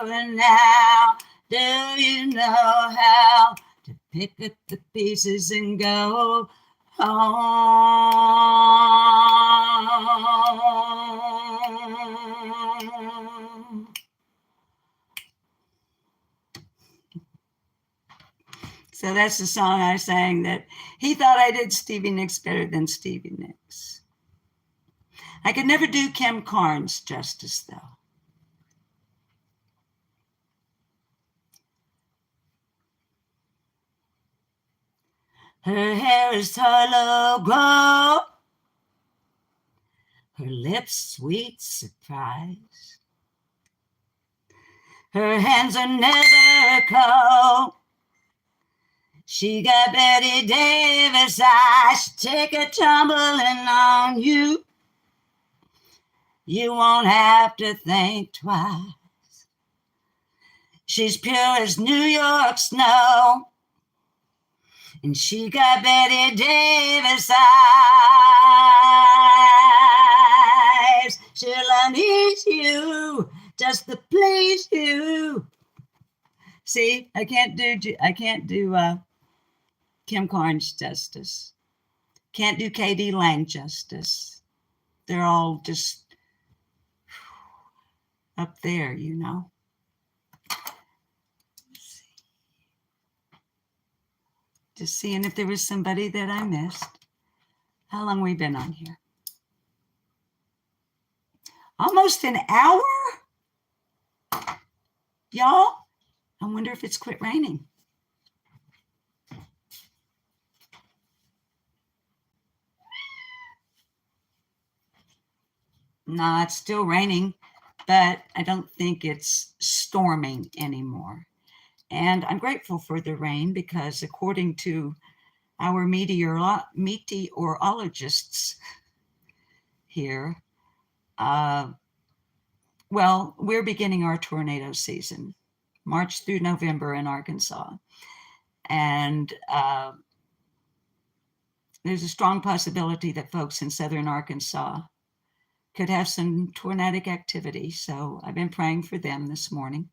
over now? Do you know how to pick up the pieces and go home? So that's the song I sang that he thought I did Stevie Nicks better than Stevie Nicks. I could never do Kim Carnes justice, though. Her hair is hollow gold, her lips sweet surprise. Her hands are never cold. She got Betty Davis eyes. She'll take a tumbling on you. You won't have to think twice. She's pure as New York snow. And she got Betty Davis eyes. She'll unleash you just to please you. See, I can't do Kim Carnes justice. Can't do K.D. Lang justice. They're all just up there, you know. Just seeing if there was somebody that I missed. How long we been on here? Almost an hour? Y'all, I wonder if it's quit raining. No, it's still raining, but I don't think it's storming anymore. And I'm grateful for the rain because according to our meteorologists here, well, we're beginning our tornado season, March through November in Arkansas. And there's a strong possibility that folks in southern Arkansas could have some tornadic activity. So I've been praying for them this morning.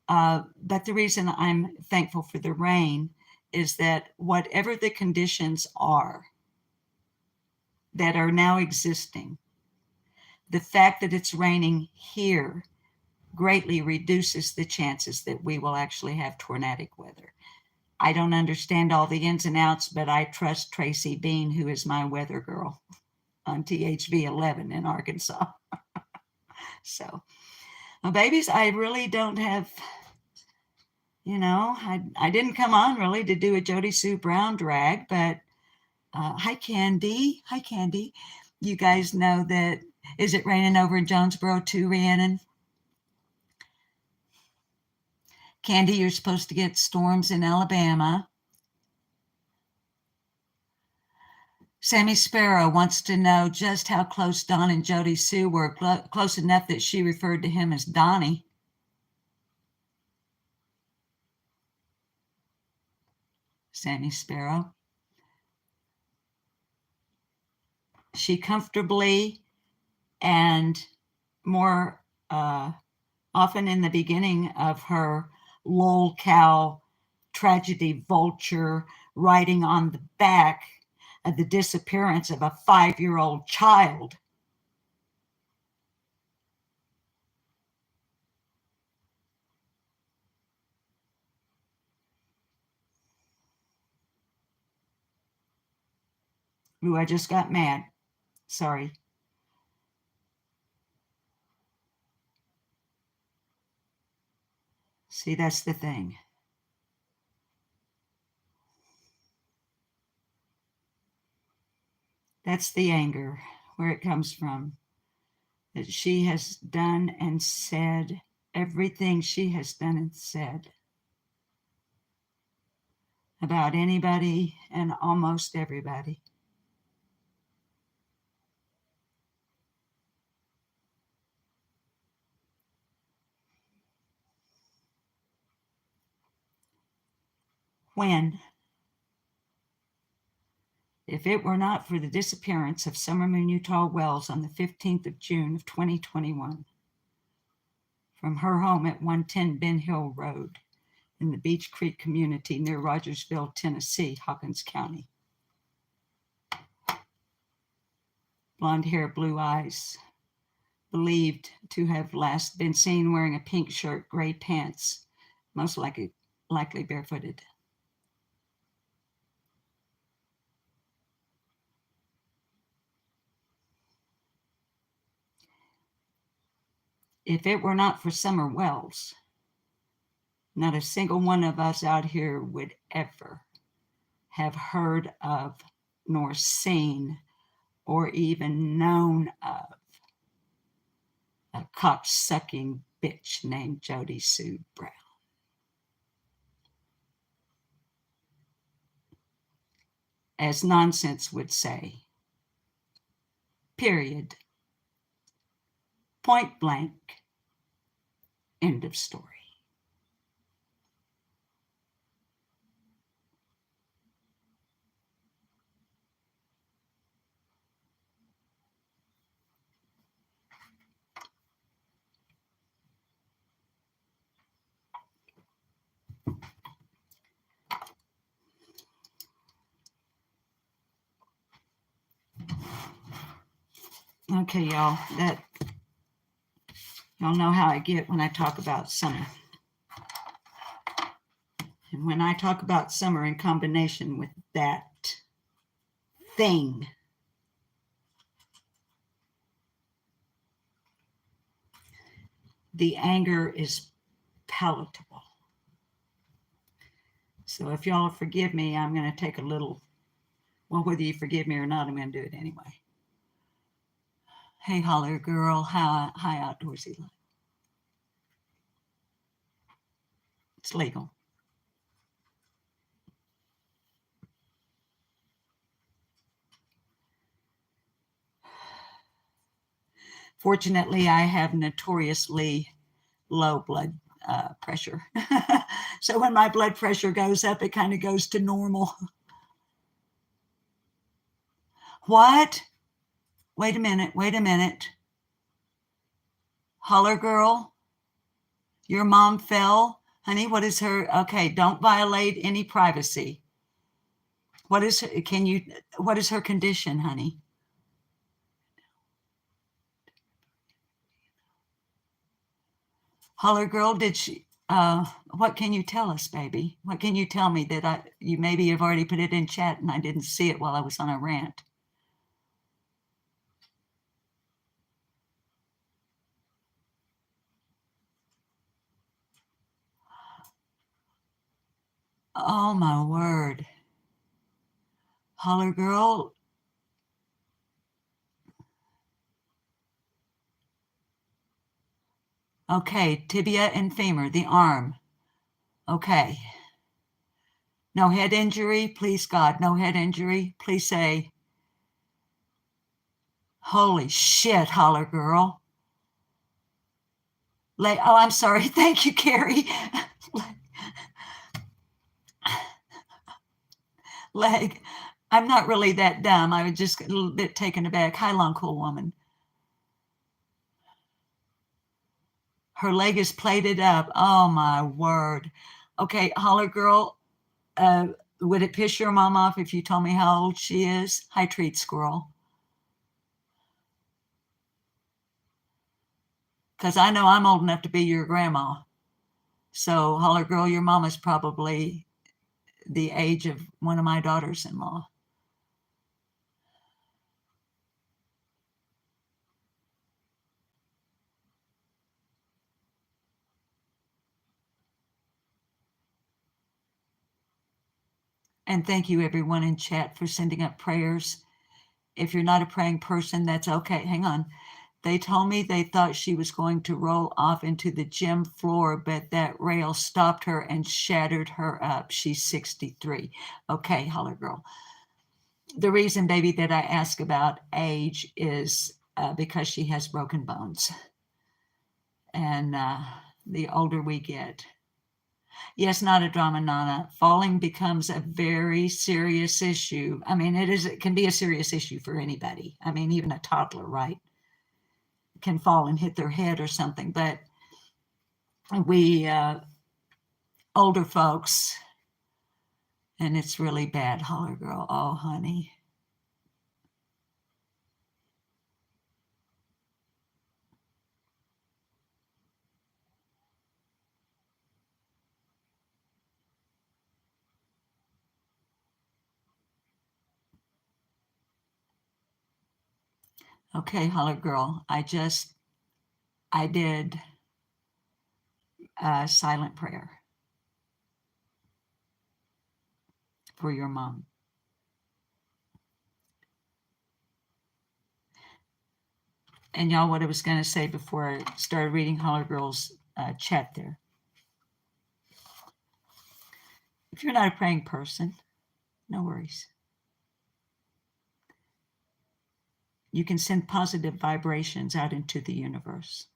But the reason I'm thankful for the rain is that whatever the conditions are that are now existing, the fact that it's raining here greatly reduces the chances that we will actually have tornadic weather. I don't understand all the ins and outs, but I trust Tracy Bean, who is my weather girl on THV 11 in Arkansas. So, well, babies, I really don't have, I didn't come on really to do a Jody Sue Brown drag, but hi, Candy. Hi, Candy. You guys know that, is it raining over in Jonesboro too, Rhiannon? Candy, you're supposed to get storms in Alabama. Sammy Sparrow wants to know just how close Don and Jody Sue were, close enough that she referred to him as Donnie. Sammy Sparrow. She comfortably and more often in the beginning of her lol cow tragedy vulture riding on the back of the disappearance of a 5-year-old child. Ooh, I just got mad. Sorry. See, that's the thing. That's the anger, where it comes from. That she has done and said everything she has done and said about anybody and almost everybody. When, if it were not for the disappearance of Summer Moon Utah Wells on the 15th of June of 2021 from her home at 110 Ben Hill Road in the Beach Creek community near Rogersville, Tennessee, Hawkins County. Blonde hair, blue eyes, believed to have last been seen wearing a pink shirt, gray pants, most likely barefooted. If it were not for Summer Wells, not a single one of us out here would ever have heard of, nor seen, or even known of a cock-sucking bitch named Jody Sue Brown. As Nonsense would say, period, point blank, end of story. Okay, y'all, y'all know how I get when I talk about summer. And when I talk about summer in combination with that thing, the anger is palatable. So if y'all forgive me, I'm going to take a little, well, whether you forgive me or not, I'm going to do it anyway. Hey, holler girl, hi outdoorsy life. It's legal. Fortunately, I have notoriously low blood pressure. So when my blood pressure goes up, it kind of goes to normal. What? Wait a minute. Holler girl, your mom fell. Honey, what is her? Okay, don't violate any privacy. What is her condition, honey? Holler girl, did she, what can you tell us, baby? What can you tell me that you maybe have already put it in chat and I didn't see it while I was on a rant? Oh my word. Holler girl. Okay, tibia and femur, the arm. Okay. No head injury, please God, no head injury. Please say, holy shit, holler girl. Oh, I'm sorry. Thank you, Carrie. Leg. I'm not really that dumb. I was just a little bit taken aback. Hi, long cool woman. Her leg is plated up. Oh my word. Okay, holler girl. Would it piss your mom off if you told me how old she is? Hi, treat squirrel. Because I know I'm old enough to be your grandma. So, holler girl, your mom is probably the age of one of my daughters-in-law. And thank you everyone in chat for sending up prayers. If you're not a praying person, that's okay. Hang on. They told me they thought she was going to roll off into the gym floor, but that rail stopped her and shattered her up. She's 63. Okay, Holler Girl. The reason, baby, that I ask about age is because she has broken bones. And the older we get. Yes, not a drama, Nana. Falling becomes a very serious issue. I mean, it can be a serious issue for anybody. I mean, even a toddler, right? Can fall and hit their head or something. But we older folks, and it's really bad, Holler Girl. Oh, honey. Okay, Holler Girl. I did a silent prayer for your mom. And y'all, what I was going to say before I started reading Holler Girl's chat there. If you're not a praying person, no worries. You can send positive vibrations out into the universe.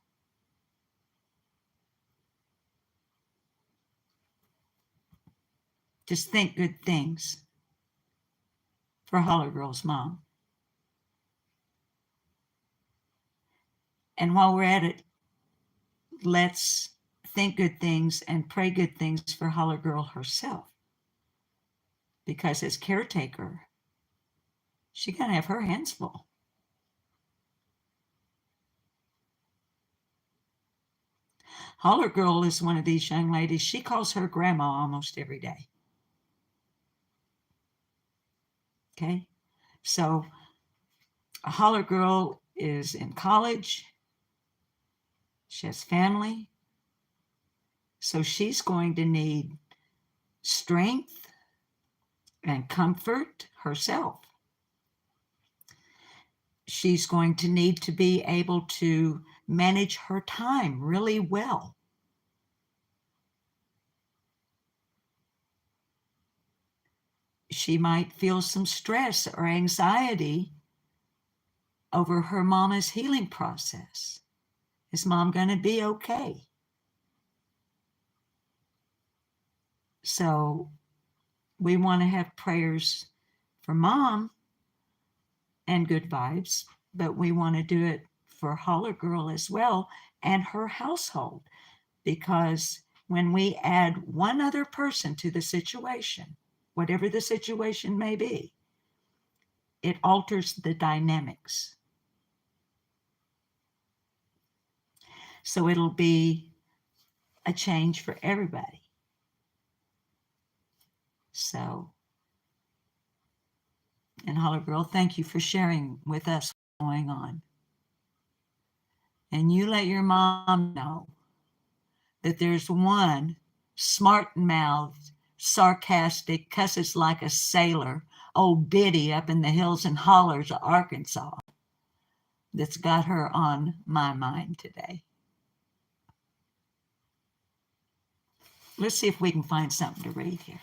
Just think good things for Holler Girl's mom. And while we're at it, let's think good things and pray good things for Holler Girl herself. Because as caretaker, she's going to have her hands full. Holler Girl is one of these young ladies. She calls her grandma almost every day. Okay? So a Holler Girl is in college. She has family. So she's going to need strength and comfort herself. She's going to need to be able to manage her time really well. She might feel some stress or anxiety over her mama's healing process. Is mom going to be okay? So we want to have prayers for mom and good vibes, but we want to do it for Holler Girl as well and her household, because when we add one other person to the situation, whatever the situation may be, it alters the dynamics. So it'll be a change for everybody. So, and Holler Girl, thank you for sharing with us what's going on. And you let your mom know that there's one smart-mouthed, sarcastic, cusses like a sailor, old biddy up in the hills and hollers of Arkansas that's got her on my mind today. Let's see if we can find something to read here.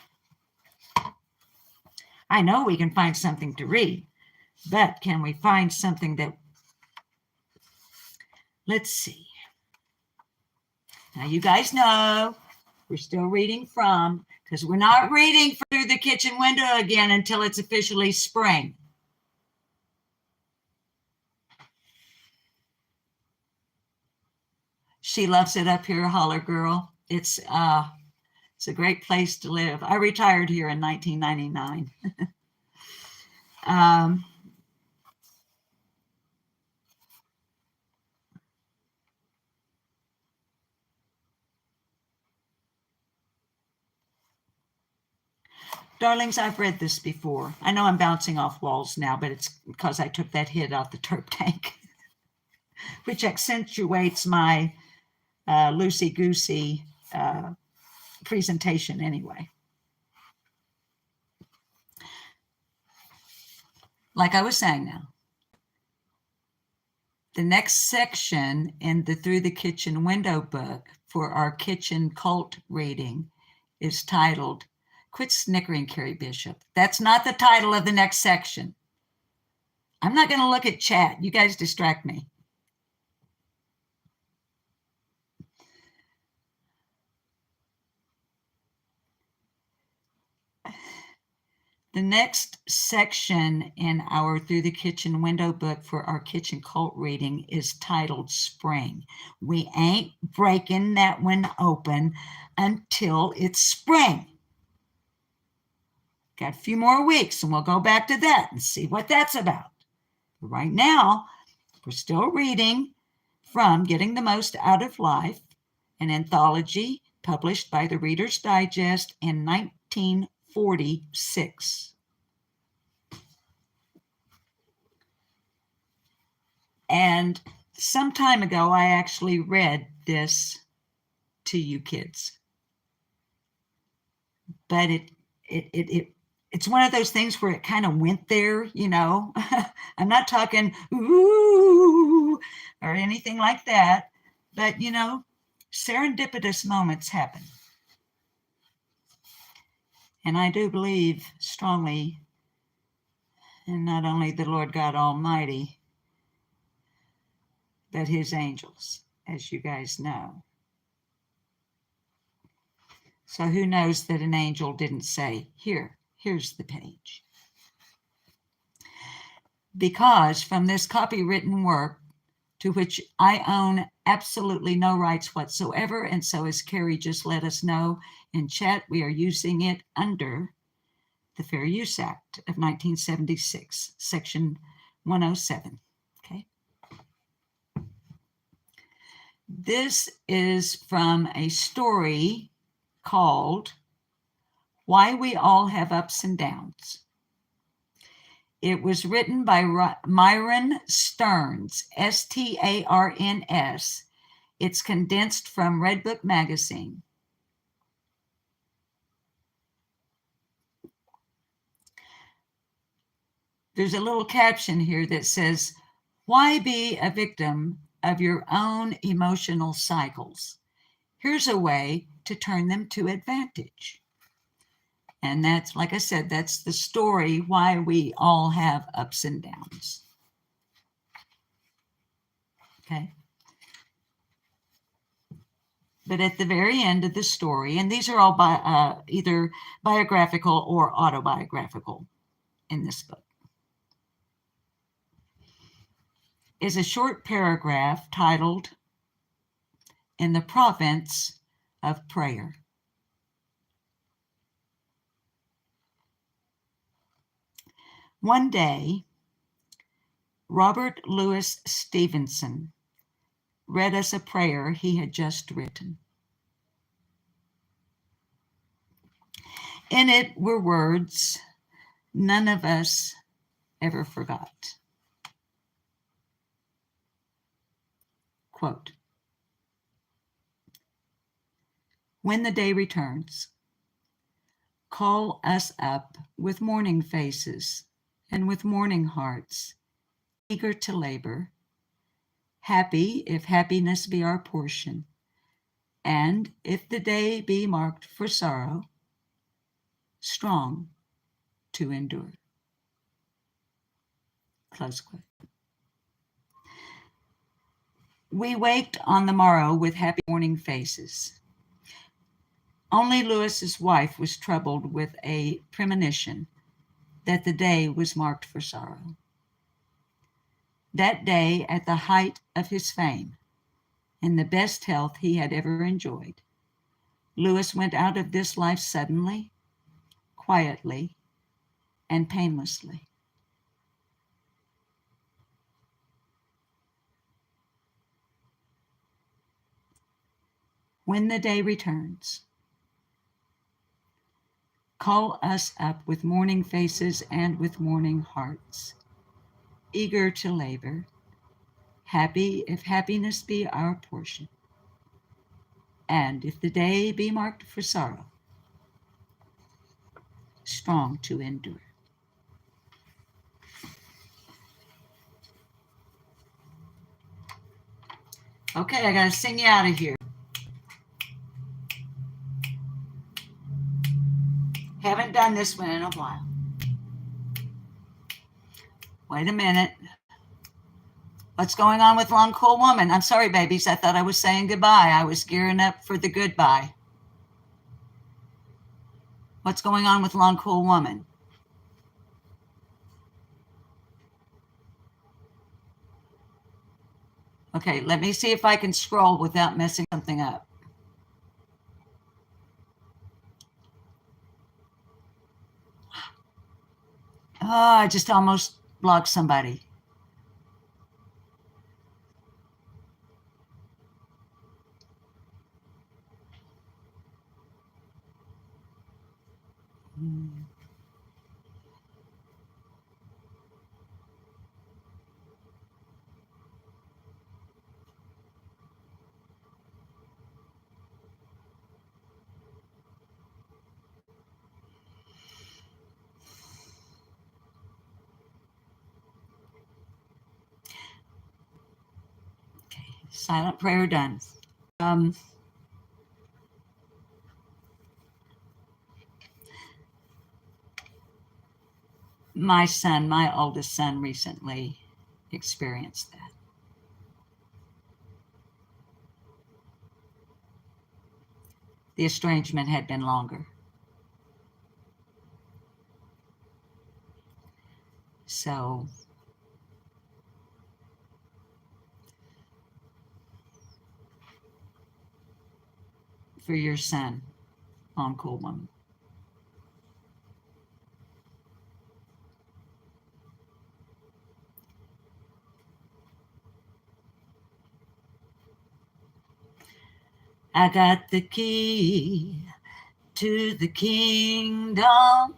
I know we can find something to read, but can we find something that... Let's see. Now, you guys know we're still reading from, because we're not reading through the kitchen window again until it's officially spring. She loves it up here, Holler Girl. It's a great place to live. I retired here in 1999. Darlings, I've read this before. I know I'm bouncing off walls now, but it's because I took that hit out the turp tank, which accentuates my loosey-goosey presentation anyway. like I was saying now, the next section in the Through the Kitchen Window book for our kitchen cult reading is titled, Quit Snickering, Carrie Bishop. That's not the title of the next section. I'm not going to look at chat. You guys distract me. The next section in our Through the Kitchen Window book for our kitchen cult reading is titled Spring. We ain't breaking that one open until it's spring. Got a few more weeks and we'll go back to that and see what that's about. But right now, we're still reading from Getting the Most Out of Life, an anthology published by the Reader's Digest in 1946. And some time ago, I actually read this to you kids. But it's one of those things where it kind of went there, you know. I'm not talking ooh or anything like that, but you know, serendipitous moments happen. And I do believe strongly in not only the Lord God Almighty, but his angels, as you guys know. So who knows that an angel didn't say, here's the page. Because from this copywritten work, to which I own absolutely no rights whatsoever, and so as Carrie just let us know in chat, we are using it under the Fair Use Act of 1976, Section 107. Okay. This is from a story called Why We All Have Ups and Downs. It was written by Myron Stearns, Starns. It's condensed from Redbook Magazine. There's a little caption here that says, why be a victim of your own emotional cycles? Here's a way to turn them to advantage. And that's, like I said, that's the story, why we all have ups and downs. Okay. But at the very end of the story, and these are all either biographical or autobiographical in this book, is a short paragraph titled, In the Province of Prayer. One day, Robert Louis Stevenson read us a prayer he had just written. In it were words none of us ever forgot. Quote, when the day returns, call us up with morning faces and with morning hearts, eager to labor, happy if happiness be our portion, and if the day be marked for sorrow, strong to endure. Close quote. We waked on the morrow with happy morning faces. Only Lewis's wife was troubled with a premonition that the day was marked for sorrow. That day, at the height of his fame, in the best health he had ever enjoyed, Lewis went out of this life suddenly, quietly, and painlessly. When the day returns, call us up with morning faces and with morning hearts, eager to labor, happy if happiness be our portion, and if the day be marked for sorrow, strong to endure. Okay, I gotta sing you out of here. Haven't done this one in a while. Wait a minute. What's going on with Long Cool Woman? I'm sorry, babies. I thought I was saying goodbye. I was gearing up for the goodbye. What's going on with Long Cool Woman? Okay, let me see if I can scroll without messing something up. Oh, I just almost blocked somebody. Okay, silent prayer done. Um, my son, my oldest son, recently experienced that. The estrangement had been longer. So for your son, on Cool Woman. I got the key to the kingdom.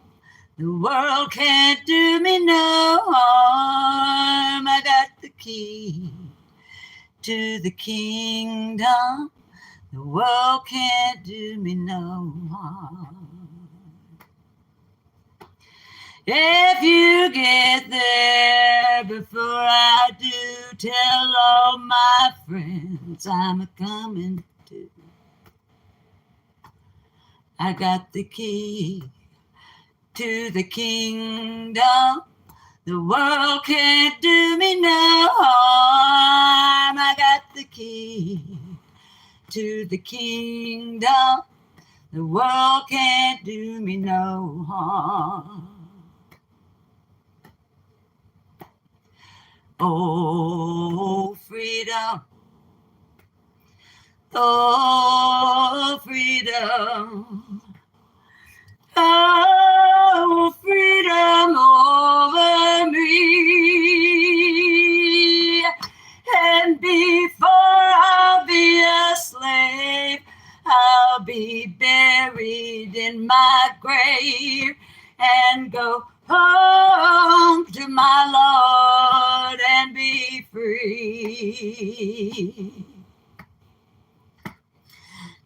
The world can't do me no harm. I got the key to the kingdom. The world can't do me no harm. If you get there before I do, tell all my friends I'm a-coming too. I got the key to the kingdom. The world can't do me no harm. I got the key to the kingdom. The world can't do me no harm. Oh, freedom. Oh, freedom. Oh, freedom over me. And before I'll be a slave, I'll be buried in my grave and go home to my Lord and be free.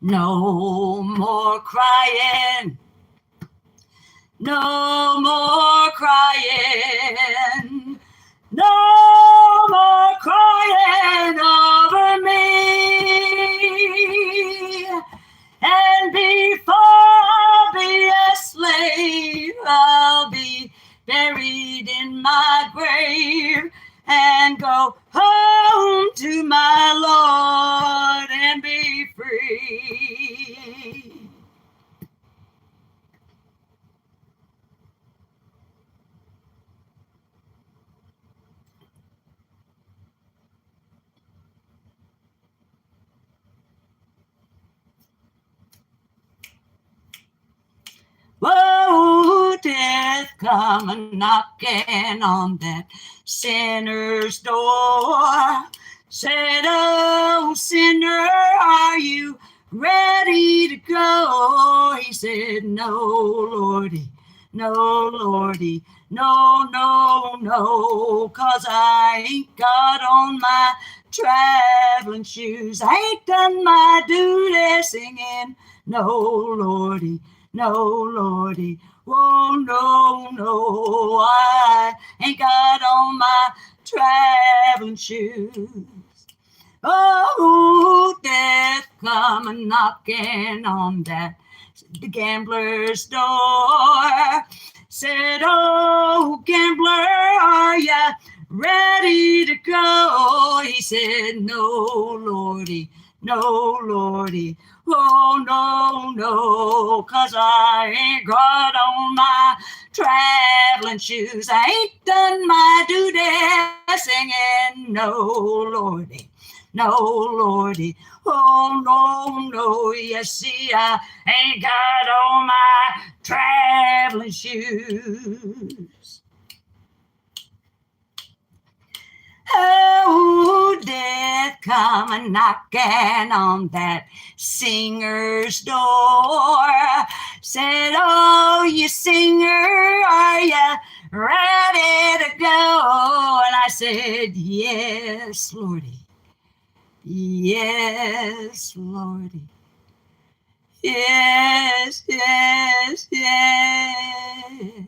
No more crying. No more crying. No more crying over me. And before I'll be a slave, I'll be buried in my grave and go home to my Lord and be free. Whoa, death, come a-knocking on that sinner's door. Said, oh, sinner, are you ready to go? He said, no, Lordy, no, Lordy, no, no, no, 'cause I ain't got on my traveling shoes. I ain't done my duty singing, no, Lordy, no, Lordy, oh, no, no, I ain't got on my traveling shoes. Oh, death come a knocking on the gambler's door. Said, oh, gambler, are ya ready to go? He said, no, Lordy, no, Lordy. Oh, no, no, 'cause I ain't got on my traveling shoes. I ain't done my duty singing, no, Lordy, no, Lordy. Oh, no, no, you see, I ain't got on my traveling shoes. Oh, death come a knocking on that singer's door. Said, oh, you singer, are you ready to go? And I said, yes, Lordy. Yes, Lordy. Yes, yes, yes.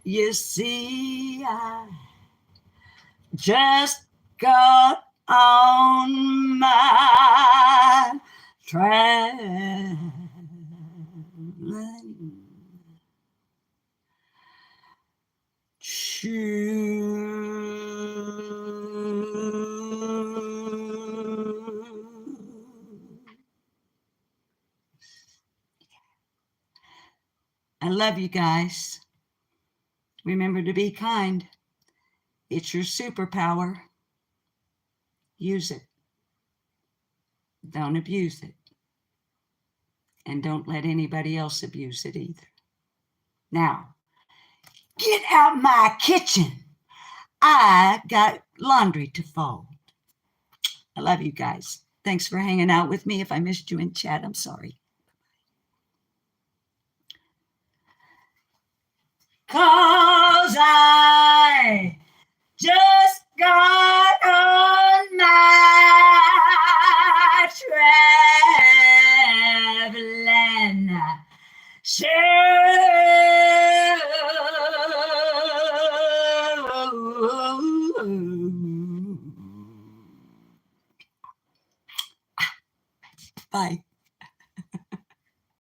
You see, I just got on my traveling shoes. I love you guys. Remember to be kind. It's your superpower. Use it. Don't abuse it. And don't let anybody else abuse it either. Now, get out my kitchen. I got laundry to fold. I love you guys. Thanks for hanging out with me. If I missed you in chat, I'm sorry. 'Cause